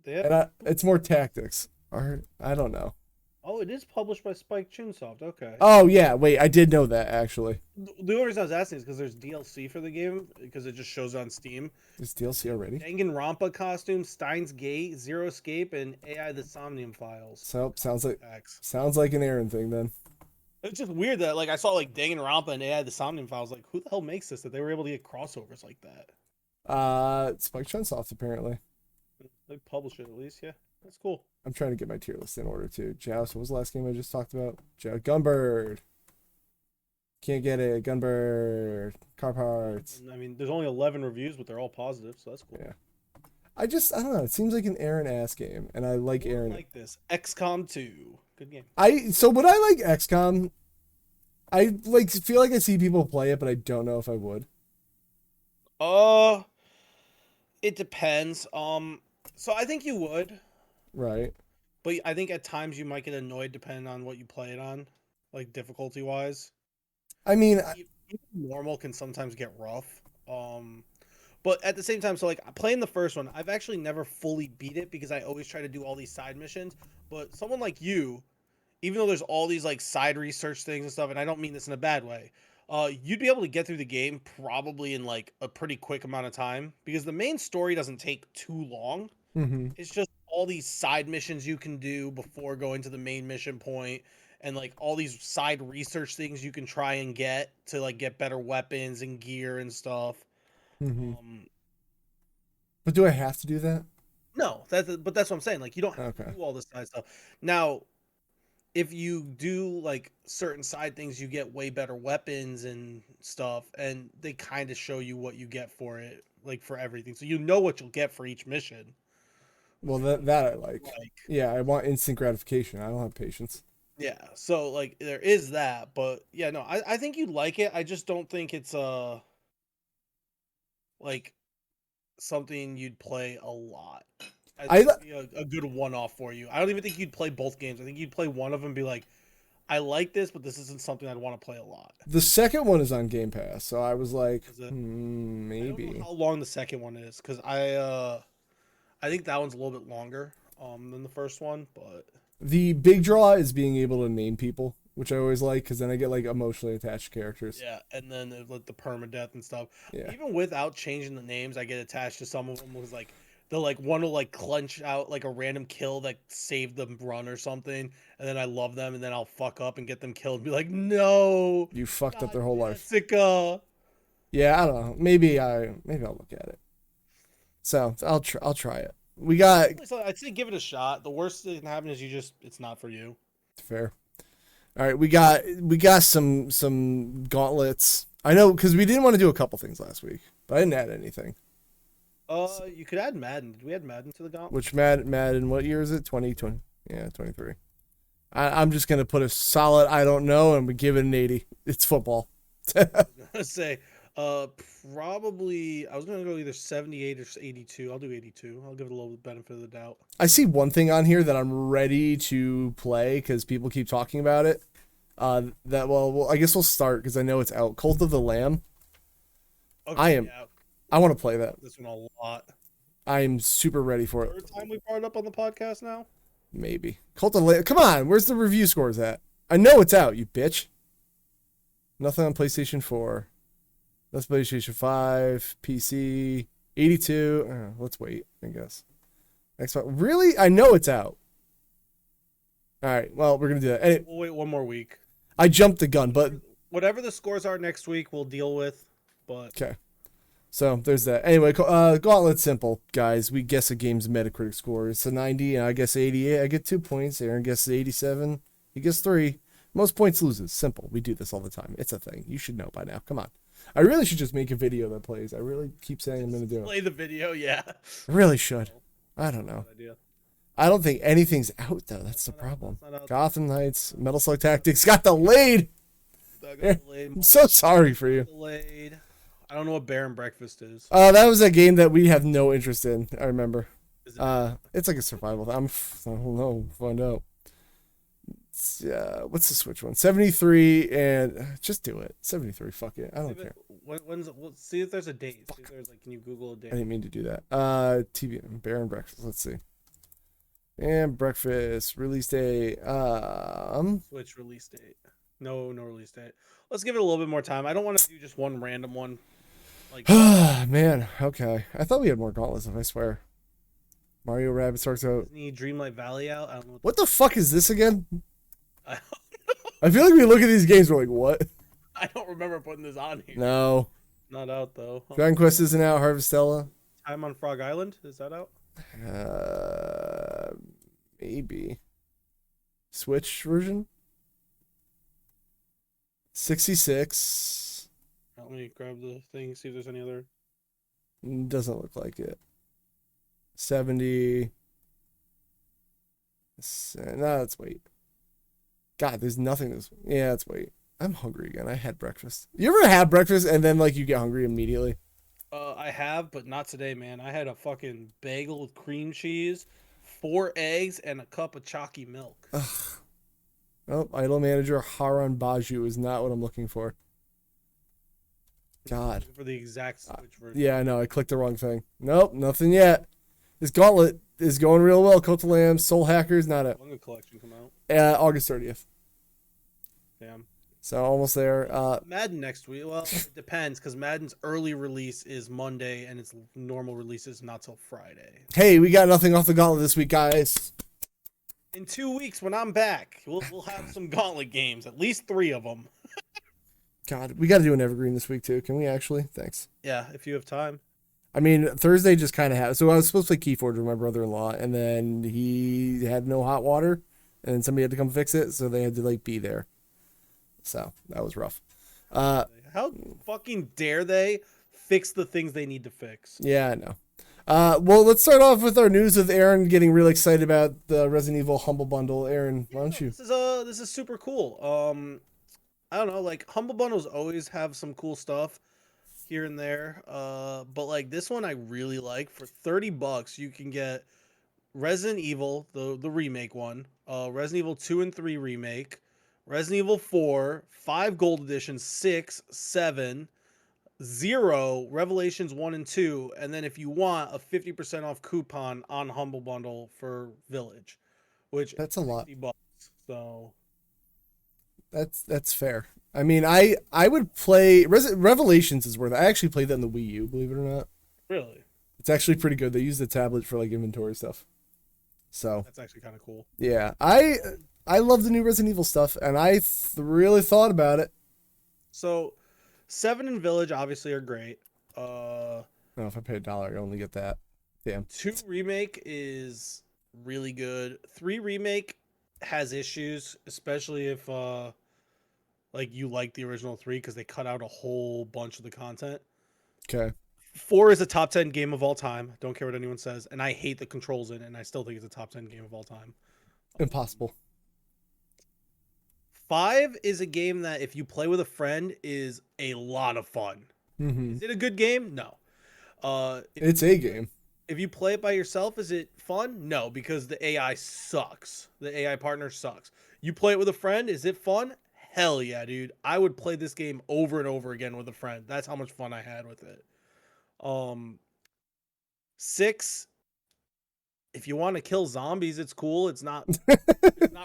It's more tactics. Or I don't know. Oh, it is published by Spike Chunsoft. Okay. Oh yeah, wait, I did know that actually. The only reason I was asking is because there's DLC for the game because it just shows on Steam. Is DLC already? Danganronpa costume, Steins Gate, Zero Escape, and AI the Somnium Files. So sounds like an Aaron thing then. It's just weird that I saw Danganronpa and AI the Somnium Files. Like, who the hell makes this? That they were able to get crossovers like that. Spike Chunsoft apparently. They publish it at least, yeah. That's cool. I'm trying to get my tier list in order to. Joust, what was the last game I just talked about? Gunbird. Can't get it. Gunbird. Car parts. I mean, there's only 11 reviews, but they're all positive, so that's cool. Yeah. I don't know. It seems like an Aaron ass game, and I like Aaron. I like this. XCOM 2. Good game. Would I like XCOM? I feel like I see people play it, but I don't know if I would. It depends. So I think you would. Right. But I think at times you might get annoyed depending on what you play it on, like difficulty wise. I mean, even normal can sometimes get rough. But at the same time, so playing the first one, I've actually never fully beat it because I always try to do all these side missions. But someone like you, even though there's all these side research things and stuff, and I don't mean this in a bad way, you'd be able to get through the game probably in a pretty quick amount of time because the main story doesn't take too long. Mm-hmm. It's just all these side missions you can do before going to the main mission point, and all these side research things you can try and get to get better weapons and gear and stuff. Mm-hmm. But do I have to do that? No, but that's what I'm saying. You don't have to do all this side stuff. Now, if you do certain side things, you get way better weapons and stuff, and they kind of show you what you get for it, for everything. So you know what you'll get for each mission. Well, that I like. Yeah, I want instant gratification. I don't have patience. Yeah, so there is that, but yeah, no, I think you'd like it. I just don't think it's something you'd play a lot. I think it'd be a good one-off for you. I don't even think you'd play both games. I think you'd play one of them and be like, I like this, but this isn't something I'd want to play a lot. The second one is on Game Pass, so I was like, maybe. I don't know how long the second one is, because I think that one's a little bit longer than the first one, but the big draw is being able to name people, which I always like because then I get emotionally attached characters. Yeah, and then the permadeath and stuff. Yeah. Even without changing the names, I get attached to some of them. Was they'll one will clench out a random kill that saved them run or something, and then I love them, and then I'll fuck up and get them killed and be like, no, you fucked up their whole life. Jessica. Yeah, I don't know. Maybe I'll look at it. So I'll try it. We got. I'd say give it a shot. The worst that can happen is it's not for you. Fair. All right, we got some gauntlets. I know because we didn't want to do a couple things last week, but I didn't add anything. You could add Madden. Did we add Madden to the gauntlet? Which Madden? What year is it? 2020. Yeah, 23. I'm just gonna put a solid I don't know, and we give it an 80. It's football. I was gonna say. Probably I was gonna go either 78 or 82. I'll do 82. I'll give it a little benefit of the doubt. I see one thing on here that I'm ready to play because people keep talking about it. I guess we'll start because I know it's out. Cult of the Lamb. Okay, I want to play that. This one a lot. I'm super ready for it. Third time we brought it up on the podcast now. Maybe Cult of the Lamb. Come on, where's the review scores at? I know it's out, you bitch. Nothing on PlayStation 4. That's PlayStation 5, PC, 82. Let's wait, I guess. Xbox. Really? I know it's out. All right, well, we're going to do that. Anyway, we'll wait one more week. I jumped the gun, but... Whatever the scores are next week, we'll deal with, but... Okay. So there's that. Anyway, Gauntlet's simple, guys. We guess a game's Metacritic score. It's a 90, and I guess 88. I get 2 points. Aaron guesses 87. He gets 3. Most points loses. Simple. We do this all the time. It's a thing. You should know by now. Come on. I really should just make a video that plays. I really keep saying I'm going to do it. Play the video, yeah. I really should. I don't know. I don't think anything's out, though. That's the problem. Gotham Knights, Metal Slug Tactics got delayed. I'm so sorry for you. Delayed. I don't know what Bear and Breakfast is. That was a game that we have no interest in. I remember. It's like a survival. I don't know. Find out. What's the Switch one? 73 and just do it. 73. Fuck it. I don't care. We'll see if there's a date. See if there's like, can you Google a date? I didn't mean to do that. TV Bear and Breakfast. Let's see. And Breakfast release date. Switch release date. No release date. Let's give it a little bit more time. I don't want to do just one random one. Like, man. Okay. I thought we had more gauntlets. If I swear. Mario Rabbids starts out. Disney Dreamlight Valley out. I don't know what the fuck is this again? I feel like we look at these games. We're like, what? I don't remember putting this on here. No. Not out though. Dragon Quest isn't out. Harvestella. Time on Frog Island. Is that out? Maybe. Switch version. 66. Let me grab the thing. See if there's any other. Doesn't look like it. 70. No, let's wait. God, there's nothing. Yeah, let's wait. I'm hungry again. I had breakfast. You ever have breakfast and then like you get hungry immediately? I have, but not today, man. I had a fucking bagel with cream cheese, 4 eggs, and a cup of chalky milk. Ugh. Oh, Idle Manager Haran Baju is not what I'm looking for. God. For the exact Switch version. Yeah, I know. I clicked the wrong thing. Nope, nothing yet. This Gauntlet is going real well. Coat of Lambs, Soul Hackers, not it. When did the collection come out? August 30th. Damn. So almost there. Madden next week. Well, it depends because Madden's early release is Monday and its normal release is not till Friday. Hey, we got nothing off the Gauntlet this week, guys. In 2 weeks when I'm back, we'll have some Gauntlet games, at least 3 of them. God, we got to do an evergreen this week too. Can we actually? Thanks. Yeah, if you have time. I mean, Thursday just kind of had. So I was supposed to play Keyforge with my brother-in-law, and then he had no hot water, and somebody had to come fix it, so they had to like be there. So that was rough. How fucking dare they fix the things they need to fix? Yeah, I know. Well, let's start off with our news with Aaron getting really excited about the Resident Evil Humble Bundle. Aaron, why don't you? This is super cool. I don't know, like Humble Bundles always have some cool stuff here and there. But like this one I really like. For $30 you can get Resident Evil, the remake one, Resident Evil 2 and 3 remake, Resident Evil 4, 5 gold editions, 6, 7, 0, Revelations 1 and 2, and then if you want a 50% off coupon on Humble Bundle for Village, which that's a lot. $60, so that's fair. I mean, I would play Revelations is worth it. I actually played that in the Wii U, believe it or not. Really? It's actually pretty good. They use the tablet for like inventory stuff. So that's actually kind of cool. Yeah, I love the new Resident Evil stuff, and I really thought about it. So 7 and Village obviously are great. No, if I pay $1, I only get that. Damn. 2 remake is really good. 3 remake has issues, especially if like you like the original 3 because they cut out a whole bunch of the content. Okay. 4 is a top 10 game of all time. Don't care what anyone says, and I hate the controls in it, and I still think it's a top 10 game of all time. Impossible. 5 is a game that if you play with a friend is a lot of fun. Mm-hmm. Is it a good game? No. It's a game. If you play it by yourself, is it fun? No, because the AI sucks. The AI partner sucks. You play it with a friend, is it fun? Hell yeah, dude. I would play this game over and over again with a friend. That's how much fun I had with it. 6, if you want to kill zombies, it's cool. It's not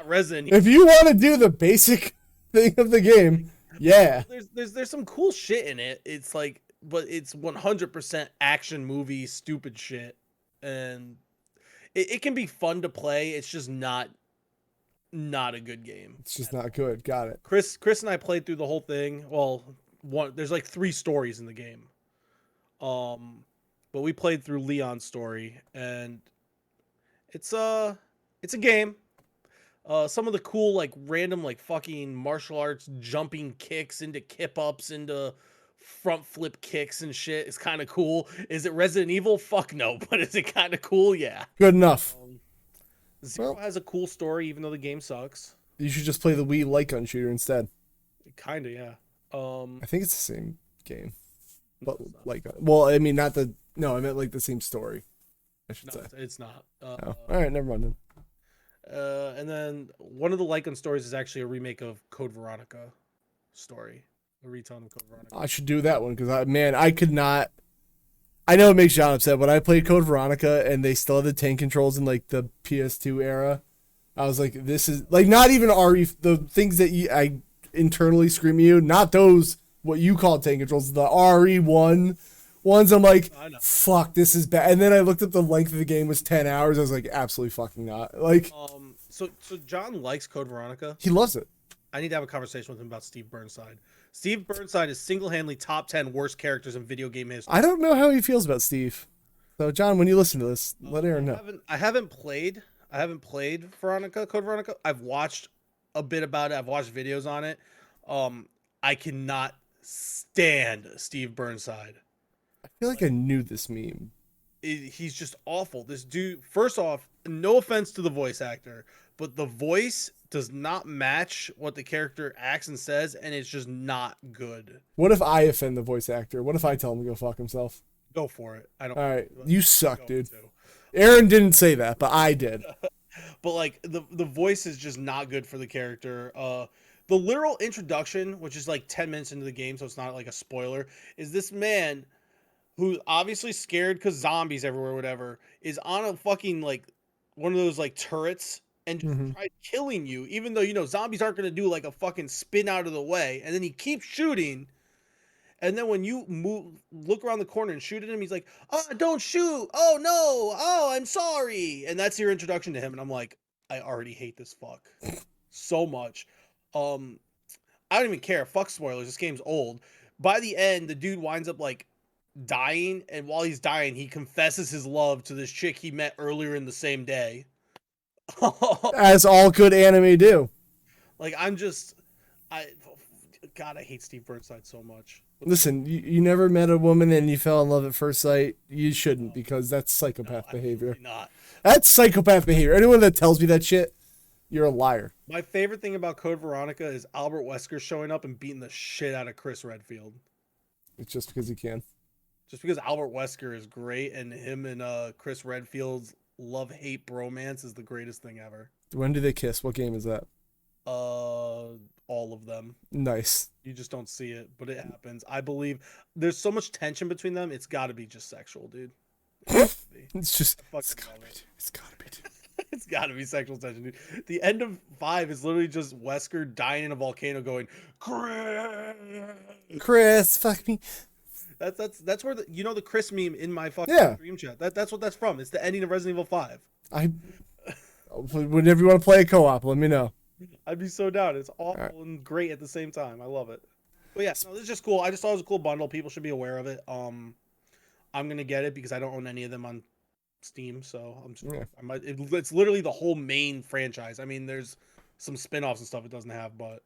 Resident Evil. If you want to do the basic thing of the game, yeah. There's some cool shit in it. It's like, but it's 100% action movie stupid shit, and it can be fun to play. It's just not a good game. It's just not good. Got it. Chris and I played through the whole thing. Well, there's like 3 stories in the game. But we played through Leon's story, and it's a game. Some of the cool like random like fucking martial arts jumping kicks into kip ups into front flip kicks and shit is kind of cool. Is it Resident Evil? Fuck no, but is it kind of cool? Yeah. Good enough. Zero has a cool story, even though the game sucks. You should just play the Wii light gun shooter instead. Kinda, yeah. I think it's the same game, but No, it's not. like, well, I mean, not the. No, I meant like the same story. I should No, say. it's not. Oh. All right, never mind then. And then one of the light gun stories is actually a remake of Code Veronica story, a retelling of Code Veronica. I should do that one because I could not. I know it makes John upset, but I played Code Veronica and they still had the tank controls in like the PS2 era. I was like, this is like not even RE, the things that I internally scream at you, not those what you call tank controls, the RE1 ones. I'm like, fuck, this is bad. And then I looked up the length of the game was 10 hours. I was like, absolutely fucking not. Like, So John likes Code Veronica. he loves it. I need to have a conversation with him about Steve Burnside. Steve Burnside is single-handedly top 10 worst characters in video game history. I don't know how he feels about Steve. So John, when you listen to this, let Aaron know. I haven't played Veronica, Code Veronica. I've watched a bit about it. I've watched videos on it. I cannot stand Steve Burnside. I feel like I knew this meme. He's just awful. This dude, first off, no offense to the voice actor, but the voice does not match what the character acts and says, and it's just not good. What if I offend the voice actor? What if I tell him to go fuck himself? Go for it. I don't. All right, you suck, dude. To. Aaron didn't say that, but I did. But like the voice is just not good for the character. The literal introduction, which is like 10 minutes into the game, so it's not like a spoiler, is this man who's obviously scared because zombies everywhere, whatever, is on a fucking like one of those like turrets and just tried killing you, even though you know zombies aren't gonna do like a fucking spin out of the way, and then he keeps shooting. And then when you look around the corner and shoot at him, he's like, "Oh, don't shoot! Oh no! Oh, I'm sorry!" And that's your introduction to him. And I'm like, I already hate this fuck so much. I don't even care. Fuck spoilers. This game's old. By the end, the dude winds up like dying, and while he's dying, he confesses his love to this chick he met earlier in the same day. As all good anime do. Like God, I hate Steve Burnside so much. Listen, you never met a woman and you fell in love at first sight. You shouldn't, because that's psychopath behavior. Not. That's psychopath behavior. Anyone that tells me that shit, you're a liar. My favorite thing about Code Veronica is Albert Wesker showing up and beating the shit out of Chris Redfield. It's just because he can. Just because Albert Wesker is great, and him and Chris Redfield's love-hate bromance is the greatest thing ever. When do they kiss? What game is that? All of them. Nice. You just don't see it, but it happens. I believe there's so much tension between them. It's got to be just sexual, dude. It's just. It's gotta be. It's gotta be. It's got to be sexual tension, dude. The end of 5 is literally just Wesker dying in a volcano, going, Chris, fuck me. That's where the Chris meme in my fucking stream chat. That's what that's from. It's the ending of Resident Evil 5. Whenever you want to play a co-op, let me know. I'd be so down. It's awful and great at the same time. I love it. But yeah, no, this is just cool. I just thought it was a cool bundle. People should be aware of it. I'm gonna get it because I don't own any of them on Steam, so it's literally the whole main franchise. I mean, there's some spin-offs and stuff it doesn't have, but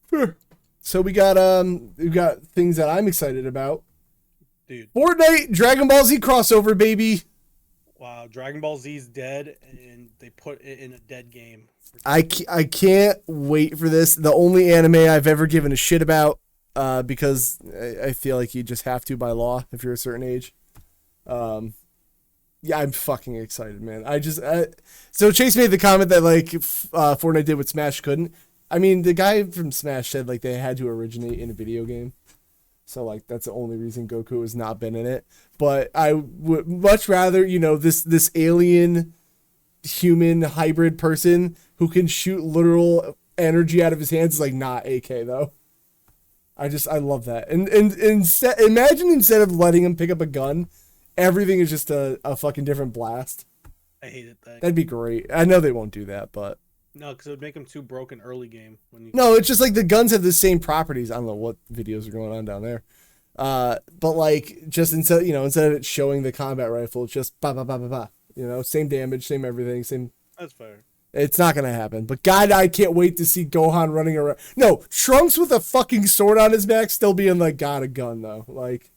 fair. So we got things that I'm excited about. Dude, Fortnite Dragon Ball Z crossover, baby. Wow, Dragon Ball Z's dead, and they put it in a dead game. I can't wait for this. The only anime I've ever given a shit about, because I feel like you just have to by law if you're a certain age. Yeah, I'm fucking excited, man. So Chase made the comment that like Fortnite did what Smash couldn't. I mean, the guy from Smash said like they had to originate in a video game. So, like, that's the only reason Goku has not been in it. But I would much rather, this alien human hybrid person who can shoot literal energy out of his hands is, like, not AK, though. I love that. And imagine instead of letting him pick up a gun, everything is just a fucking different blast. I hate it. That'd be great. I know they won't do that, but... No, because it would make him too broken early game. No, it's just like the guns have the same properties. I don't know what videos are going on down there. But like just instead of it showing the combat rifle, it's just ba ba ba ba ba. Same damage, same everything, same. That's fair. It's not gonna happen. But God, I can't wait to see Gohan running around. No, Trunks with a fucking sword on his back, still being like got a gun though. Like,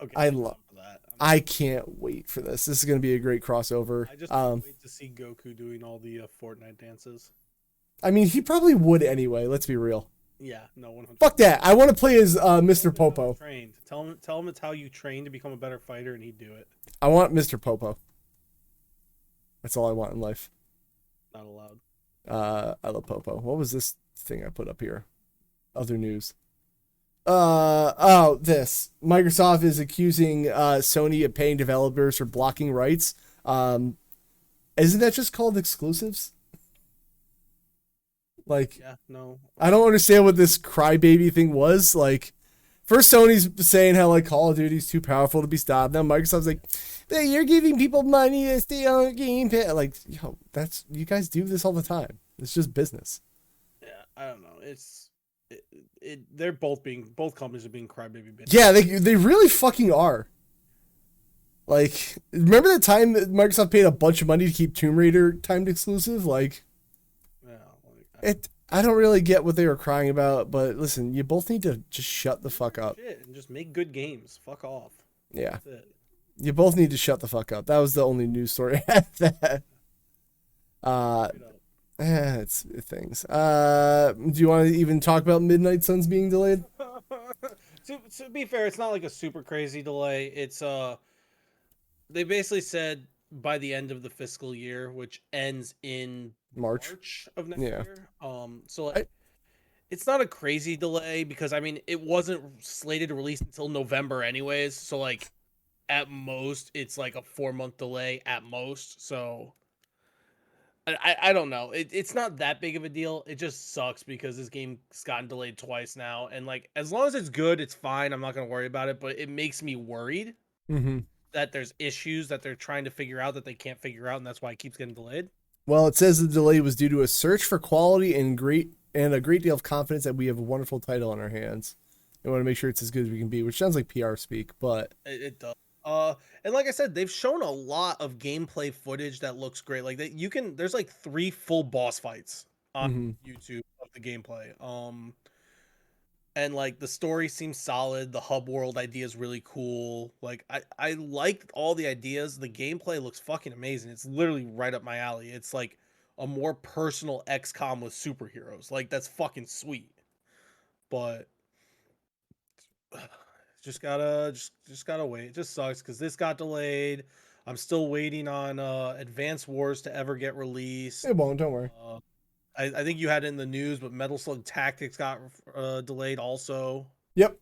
Okay, I love that. I can't wait for this. This is gonna be a great crossover. I just can't wait to see Goku doing all the Fortnite dances. I mean, he probably would anyway. Let's be real. Yeah, no, 100%. Fuck that. I want to play as Mr. Popo. Trained. Tell him it's how you train to become a better fighter, and he'd do it. I want Mr. Popo. That's all I want in life. Not allowed. I love Popo. What was this thing I put up here? Other news. This. Microsoft is accusing Sony of paying developers for blocking rights. Isn't that just called exclusives? Like, yeah, no. I don't understand what this crybaby thing was. Like, first Sony's saying how like Call of Duty's too powerful to be stopped. Now Microsoft's like, hey, you're giving people money to stay on Game Pass. Like, you guys do this all the time. It's just business. Yeah, I don't know. They're both companies are being crybaby bitches. Yeah, they really fucking are. Like, remember the time that Microsoft paid a bunch of money to keep Tomb Raider timed exclusive? Like, yeah, I don't really get what they were crying about, but listen, you both need to just shut the fuck up. Shit, and just make good games. Fuck off. Yeah. That's it. You both need to shut the fuck up. That was the only news story I had. It's things. Do you want to even talk about Midnight Suns being delayed? To be fair, it's not like a super crazy delay. It's they basically said by the end of the fiscal year, which ends in March of next year. So like, it's not a crazy delay because I mean it wasn't slated to release until November anyways. So like at most it's like a 4-month delay at most. So I don't know. It's not that big of a deal. It just sucks because this game's gotten delayed twice now. And like as long as it's good, it's fine. I'm not gonna worry about it. But it makes me worried that there's issues that they're trying to figure out that they can't figure out, and that's why it keeps getting delayed. Well, it says the delay was due to a search for quality and a great deal of confidence that we have a wonderful title on our hands. We want to make sure it's as good as we can be, which sounds like PR speak, but it does. And like I said, they've shown a lot of gameplay footage that looks great. Like that, there's like 3 full boss fights on YouTube of the gameplay. And like the story seems solid. The hub world idea is really cool. Like I liked all the ideas. The gameplay looks fucking amazing. It's literally right up my alley. It's like a more personal XCOM with superheroes. Like that's fucking sweet. But just gotta wait. It just sucks because this got delayed. I'm still waiting on Advance Wars to ever get released. It won't, don't worry. I think you had it in the news, but Metal Slug Tactics got delayed also. Yep.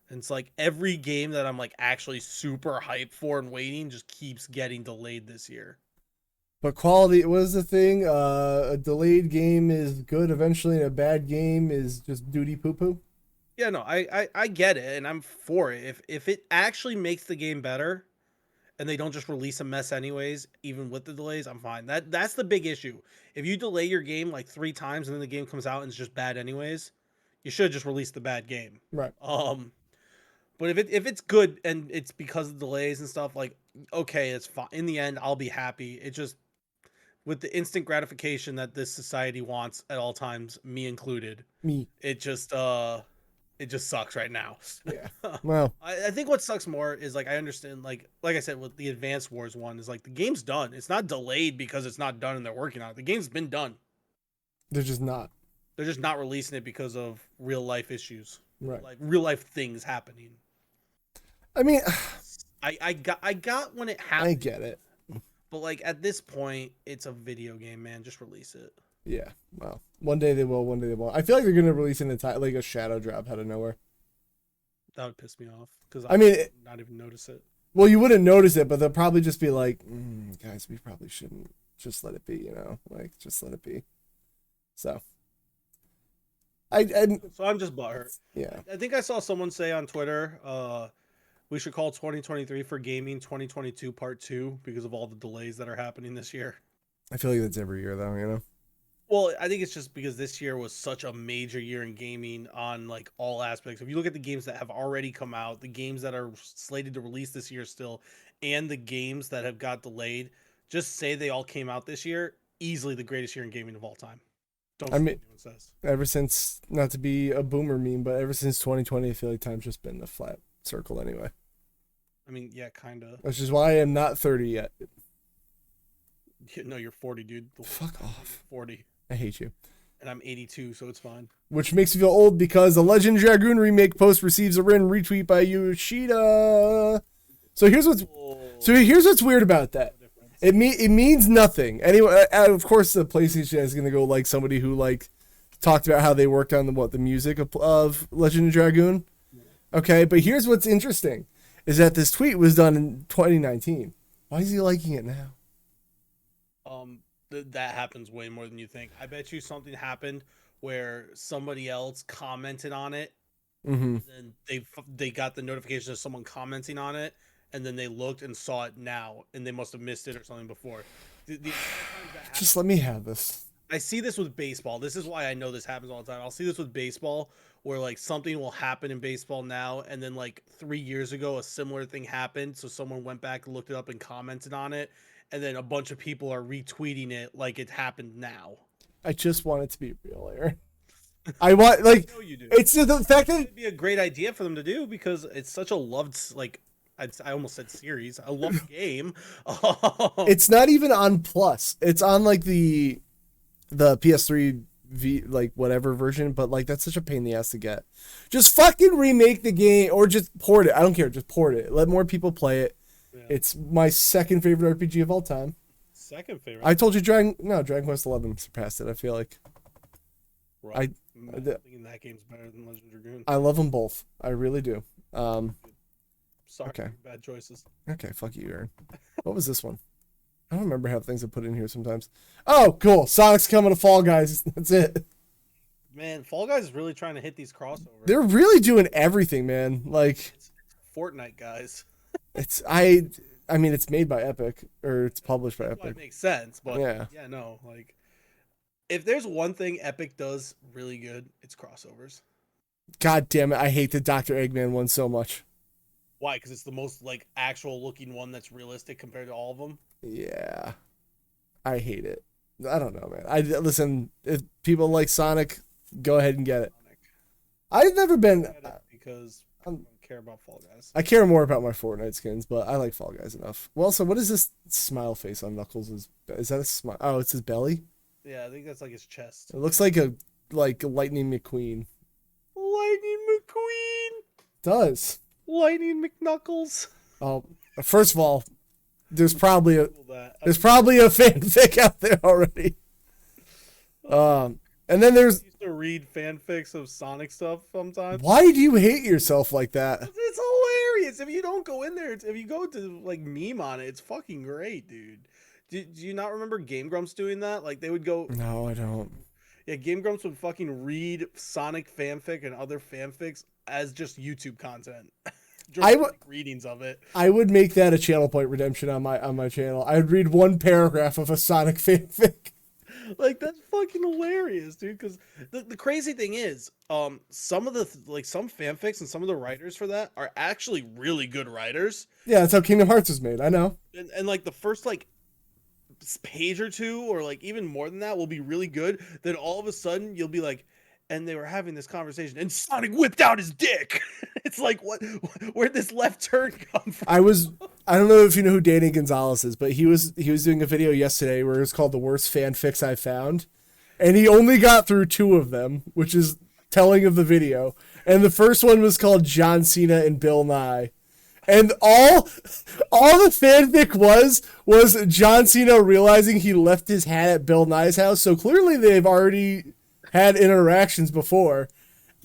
And it's like every game that I'm like actually super hyped for and waiting just keeps getting delayed this year. But quality was the thing. A delayed game is good eventually, and a bad game is just duty poo poo. Yeah, no, I get it, and I'm for it. If it actually makes the game better, and they don't just release a mess anyways, even with the delays, I'm fine. That's the big issue. If you delay your game like 3 times and then the game comes out and it's just bad anyways, you should just release the bad game. Right. But if it's good and it's because of delays and stuff, like okay, it's fine. In the end, I'll be happy. It just with the instant gratification that this society wants at all times, me included. It just sucks right now. Yeah. Well, I think what sucks more is like I understand like I said with the Advance Wars one is like the game's done. It's not delayed because it's not done and they're working on it. The game's been done. They're just not. They're just not releasing it because of real life issues. Right. Like real life things happening. I mean, I got when it happened. I get it. But like at this point, it's a video game, man. Just release it. Yeah, well, one day they will, one day they won't. I feel like they're gonna release like a shadow drop out of nowhere. That would piss me off because I mean, not even notice it. Well, you wouldn't notice it, but they'll probably just be like, guys, we probably shouldn't just let it be, like just let it be. So, so I'm just butthurt. Yeah, I think I saw someone say on Twitter, we should call 2023 for gaming 2022 part 2 because of all the delays that are happening this year. I feel like that's every year though, Well, I think it's just because this year was such a major year in gaming on like all aspects. If you look at the games that have already come out, the games that are slated to release this year still, and the games that have got delayed, just say they all came out this year, easily the greatest year in gaming of all time. Don't I care mean, what anyone says. ever since, not to be a boomer meme, but ever since 2020, I feel like time's just been a flat circle anyway. I mean, yeah, kind of. Which is why I am not 30 yet. No, you're 40, dude. Fuck off. 40. I hate you. And I'm 82, so it's fine. Which makes me feel old because a Legend Dragoon remake post receives a Rin retweet by Yoshida. So here's what's weird about that. It means nothing. Anyway, of course the PlayStation is gonna go like somebody who like talked about how they worked on the music of Legend Dragoon. Okay, but here's what's interesting is that this tweet was done in 2019. Why is he liking it now? That happens way more than you think. I bet you something happened where somebody else commented on it, and they got the notification of someone commenting on it, and then they looked and saw it now, and they must have missed it or something before. Just let me have this. I see this with baseball. This is why I know this happens all the time. I'll see this with baseball where like something will happen in baseball now, and then like 3 years ago a similar thing happened, so someone went back and looked it up and commented on it, and then a bunch of people are retweeting it like it happened now. I just want it to be real, Aaron. I want like you do. It's the fact that it'd be a great idea for them to do because it's such a loved like I almost said series. I love the game. It's not even on Plus. It's on like the PS3 like whatever version, but like that's such a pain in the ass to get. Just fucking remake the game or just port it. I don't care. Just port it. Let more people play it. Yeah. It's my second favorite RPG of all time. Second favorite. I told you Dragon Quest 11 surpassed it. I feel like. Right. I'm thinking that game's better than Legend of Dragoon. I love them both. I really do. Sorry. Okay. Bad choices. Okay. Fuck you, Aaron. What was this one? I don't remember how things I put in here sometimes. Oh, cool. Sonic's coming to Fall Guys. That's it. Man, Fall Guys is really trying to hit these crossovers. They're really doing everything, man. Like it's Fortnite, guys. I mean, it's made by Epic, or it's published by Epic. It makes sense, but yeah, no. Like, if there's one thing Epic does really good, it's crossovers. God damn it! I hate the Dr. Eggman one so much. Why? Because it's the most like actual looking one that's realistic compared to all of them. Yeah, I hate it. I don't know, man. Listen. If people like Sonic, go ahead and get it. I've never been because I don't care about Fall Guys. I care more about my Fortnite skins, but I like Fall Guys enough. Well, so what is this smile face on Knuckles? Is that a smile? Oh, it's his belly. Yeah, I think that's like his chest. It looks like a Lightning McQueen. Lightning McQueen does. Lightning McKnuckles. Oh, first of all, there's probably a fanfic out there already. And then there's. I used to read fanfics of Sonic stuff sometimes. Why do you hate yourself like that? It's hilarious. If you don't go in there, if you go to like meme on it, it's fucking great, dude. Do you not remember Game Grumps doing that? Like they would go. No, I don't. Yeah, Game Grumps would fucking read Sonic fanfic and other fanfics as just YouTube content. Readings of it. I would make that a channel point redemption on my channel. I would read one paragraph of a Sonic fanfic. Like that's fucking hilarious, dude. Because the crazy thing is, some of the some fanfics and some of the writers for that are actually really good writers. Yeah, that's how Kingdom Hearts was made. I know. And like the first page or two, or like even more than that, will be really good. Then all of a sudden you'll be like, and they were having this conversation, and Sonic whipped out his dick. It's like, where'd this left turn come from? I don't know if you know who Danny Gonzalez is, but he was doing a video yesterday where it's called The Worst Fanfics I Found. And he only got through 2 of them, which is telling of the video. And the first one was called John Cena and Bill Nye. And all the fanfic was John Cena realizing he left his hat at Bill Nye's house. So clearly they've already had interactions before.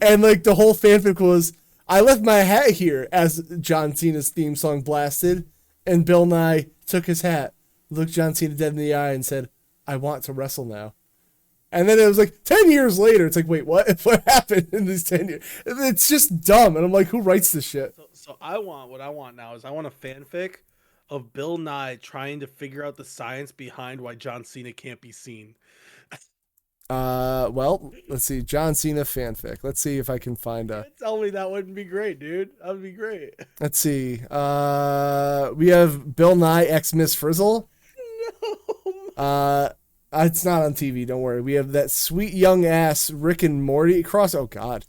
And like the whole fanfic was, I left my hat here as John Cena's theme song blasted, and Bill Nye took his hat, looked John Cena dead in the eye, and said, I want to wrestle now. And then it was like 10 years later. It's like, wait, what? What happened in these 10 years? It's just dumb. And I'm like, who writes this shit? So what I want now is I want a fanfic of Bill Nye trying to figure out the science behind why John Cena can't be seen. Well, let's see. John Cena fanfic. Let's see if I can find a. Tell me that wouldn't be great, dude. That would be great. Let's see. We have Bill Nye X Miss Frizzle. No. It's not on TV. Don't worry. We have that sweet young ass Rick and Morty cross. Oh God.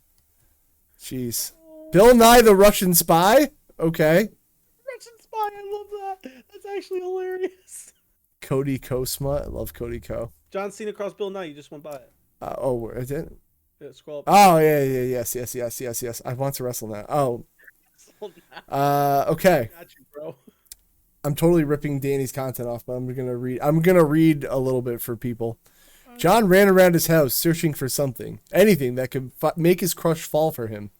Jeez. Bill Nye the Russian spy. Okay. Russian spy. I love that. That's actually hilarious. Cody Kosma. I love Cody Ko. John Cena cross Bill Nye. You just went by it. Oh, I didn't. Yeah, scroll up. Oh yeah, yes. I want to wrestle now. Oh. Okay. Got you, bro. I'm totally ripping Danny's content off, but I'm gonna read a little bit for people. John ran around his house searching for something, anything that could make his crush fall for him.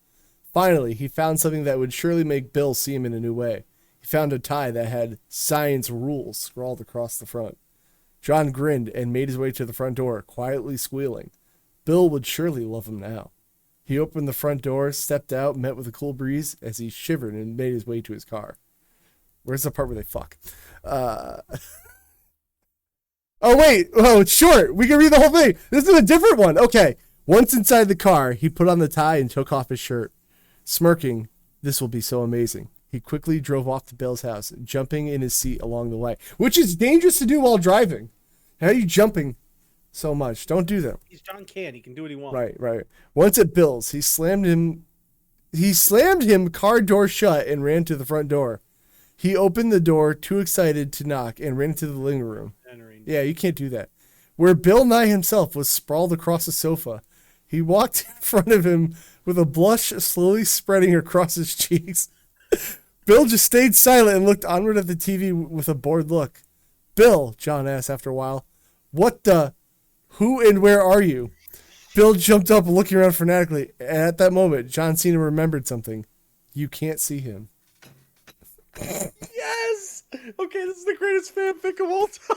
Finally, he found something that would surely make Bill see him in a new way. He found a tie that had "Science Rules" scrawled across the front. John grinned and made his way to the front door, quietly squealing. Bill would surely love him now. He opened the front door, stepped out, met with a cool breeze as he shivered and made his way to his car. Where's the part where they fuck? Oh, wait. Oh, it's short. We can read the whole thing. This is a different one. Okay. Once inside the car, he put on the tie and took off his shirt. Smirking, this will be so amazing. He quickly drove off to Bill's house, jumping in his seat along the way, which is dangerous to do while driving. How are you jumping so much? Don't do that. He's John Can. He can do what he wants. Right. Once at Bill's, he slammed him car door shut and ran to the front door. He opened the door, too excited to knock, and ran into the living room. Yeah, you can't do that. Where Bill Nye himself was sprawled across a sofa. He walked in front of him with a blush slowly spreading across his cheeks. Bill just stayed silent and looked onward at the TV with a bored look. Bill, John asked after a while, what the? Who and where are you? Bill jumped up, looking around frenetically. And at that moment, John Cena remembered something. You can't see him. Yes! Okay, this is the greatest fanfic of all time.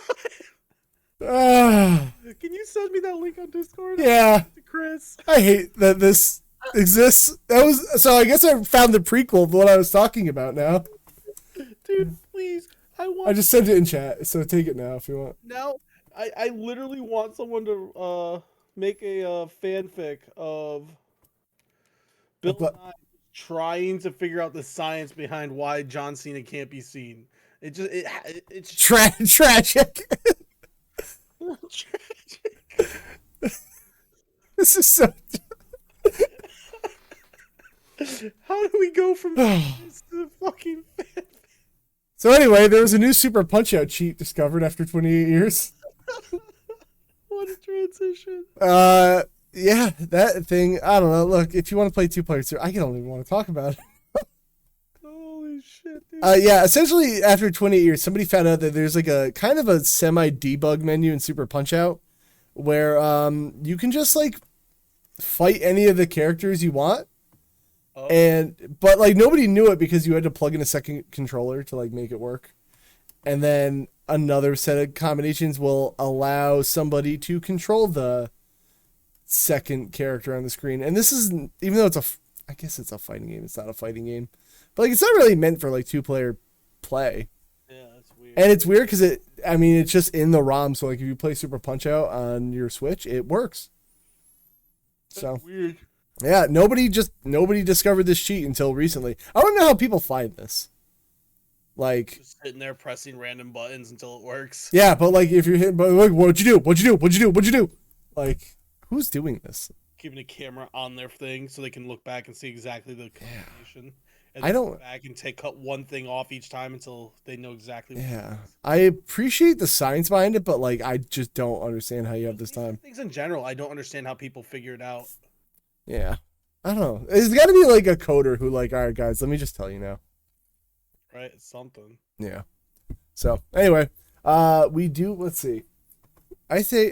Can you send me that link on Discord? Yeah. Chris. I hate that this exists. I guess I found the prequel of what I was talking about now. Dude, please. I just sent it in chat, so take it now if you want. Now, I literally want someone to make a fanfic of Bill Nye trying to figure out the science behind why John Cena can't be seen. It's tragic. tragic. This is so. How do we go from this to the fucking fanfic? So anyway, there was a new Super Punch-Out cheat discovered after 28 years. What a transition. Yeah, that thing. I don't know. Look, if you want to play 2 players, I don't even want to talk about it. Holy shit, dude. Yeah, essentially after 28 years, somebody found out that there's like a kind of a semi-debug menu in Super Punch-Out where you can just like fight any of the characters you want. But like nobody knew it because you had to plug in a second controller to like make it work. And then another set of combinations will allow somebody to control the second character on the screen. And this is, even though I guess it's a fighting game, it's not a fighting game. But like it's not really meant for like 2-player play. Yeah, that's weird. And it's weird because it's just in the ROM. So like if you play Super Punch-Out on your Switch, it works. That's weird. Yeah, nobody discovered this cheat until recently. I don't know how people find this. Like just sitting there pressing random buttons until it works. Yeah, but like if you're hitting, but like, what'd you do? Like, who's doing this? Keeping a camera on their thing so they can look back and see exactly the combination. And I don't go back and cut one thing off each time until they know exactly what it is. I appreciate the science behind it, but like I just don't understand how you have this time. Things in general, I don't understand how people figure it out. Yeah. I don't know. There's got to be like a coder who like, all right, guys, let me just tell you now. Right? It's something. Yeah. So anyway, let's see. I say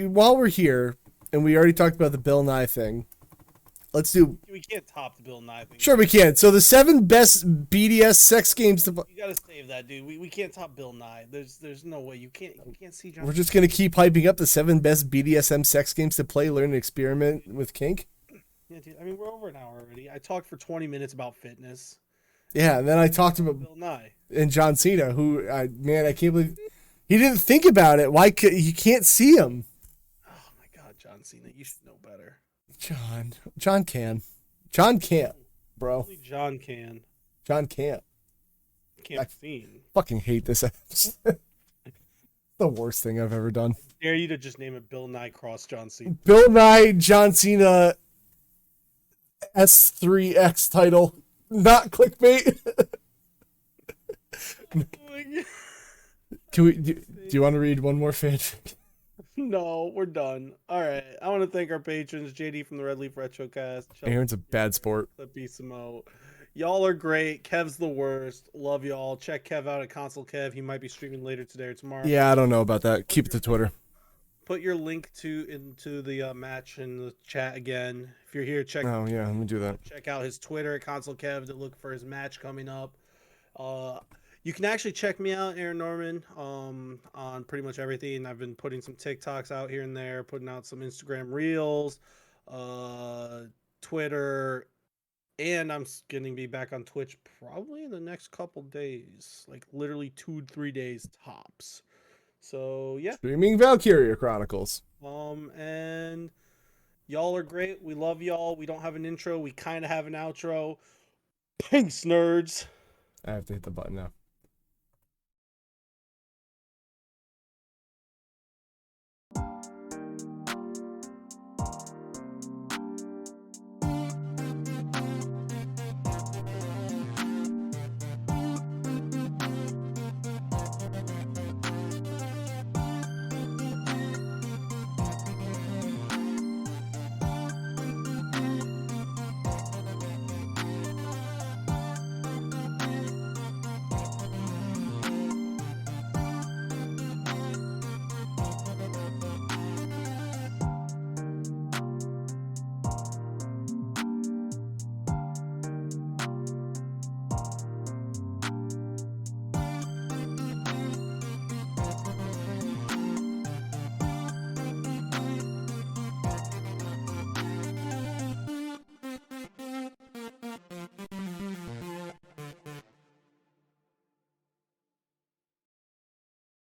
while we're here and we already talked about the Bill Nye thing, let's do. We can't top the Bill Nye thing. Sure we can. So the 7 best BDS sex games to. You gotta save that, dude. We can't top Bill Nye. There's no way. You can't see John. We're just gonna keep hyping up the 7 best BDSM sex games to play, learn, and experiment with kink. Yeah, dude. I mean, we're over an hour already. I talked for 20 minutes about fitness. Yeah, and then I talked about Bill Nye and John Cena, who I can't believe he didn't think about it. Why you can't see him? Oh my God, John can't, bro. Only John can. John can't. Can't be seen. Fucking hate this episode. The worst thing I've ever done. I dare you to just name it Bill Nye Cross John Cena. Bill Nye John Cena S3X title. Not clickbait. Oh my God. Can we? Do you want to read one more fanfic? No, we're done. All right. I want to thank our patrons, JD from the Red Leaf Retrocast. Aaron's a bad sport. Samo. Y'all are great. Kev's the worst. Love y'all. Check Kev out at Consolekev. He might be streaming later today or tomorrow. Yeah, I don't know about that. Keep it to Twitter. Put your link into the match in the chat again. If you're here, check. Oh yeah, let me do that. Check out his Twitter at Consolekev to look for his match coming up. You can actually check me out, Arennorman, on pretty much everything. I've been putting some TikToks out here and there, putting out some Instagram Reels, Twitter, and I'm going to be back on Twitch probably in the next couple days, like literally 2-3 days tops. So yeah. Streaming Valkyria Chronicles. And y'all are great. We love y'all. We don't have an intro. We kind of have an outro. Peace, nerds. I have to hit the button now.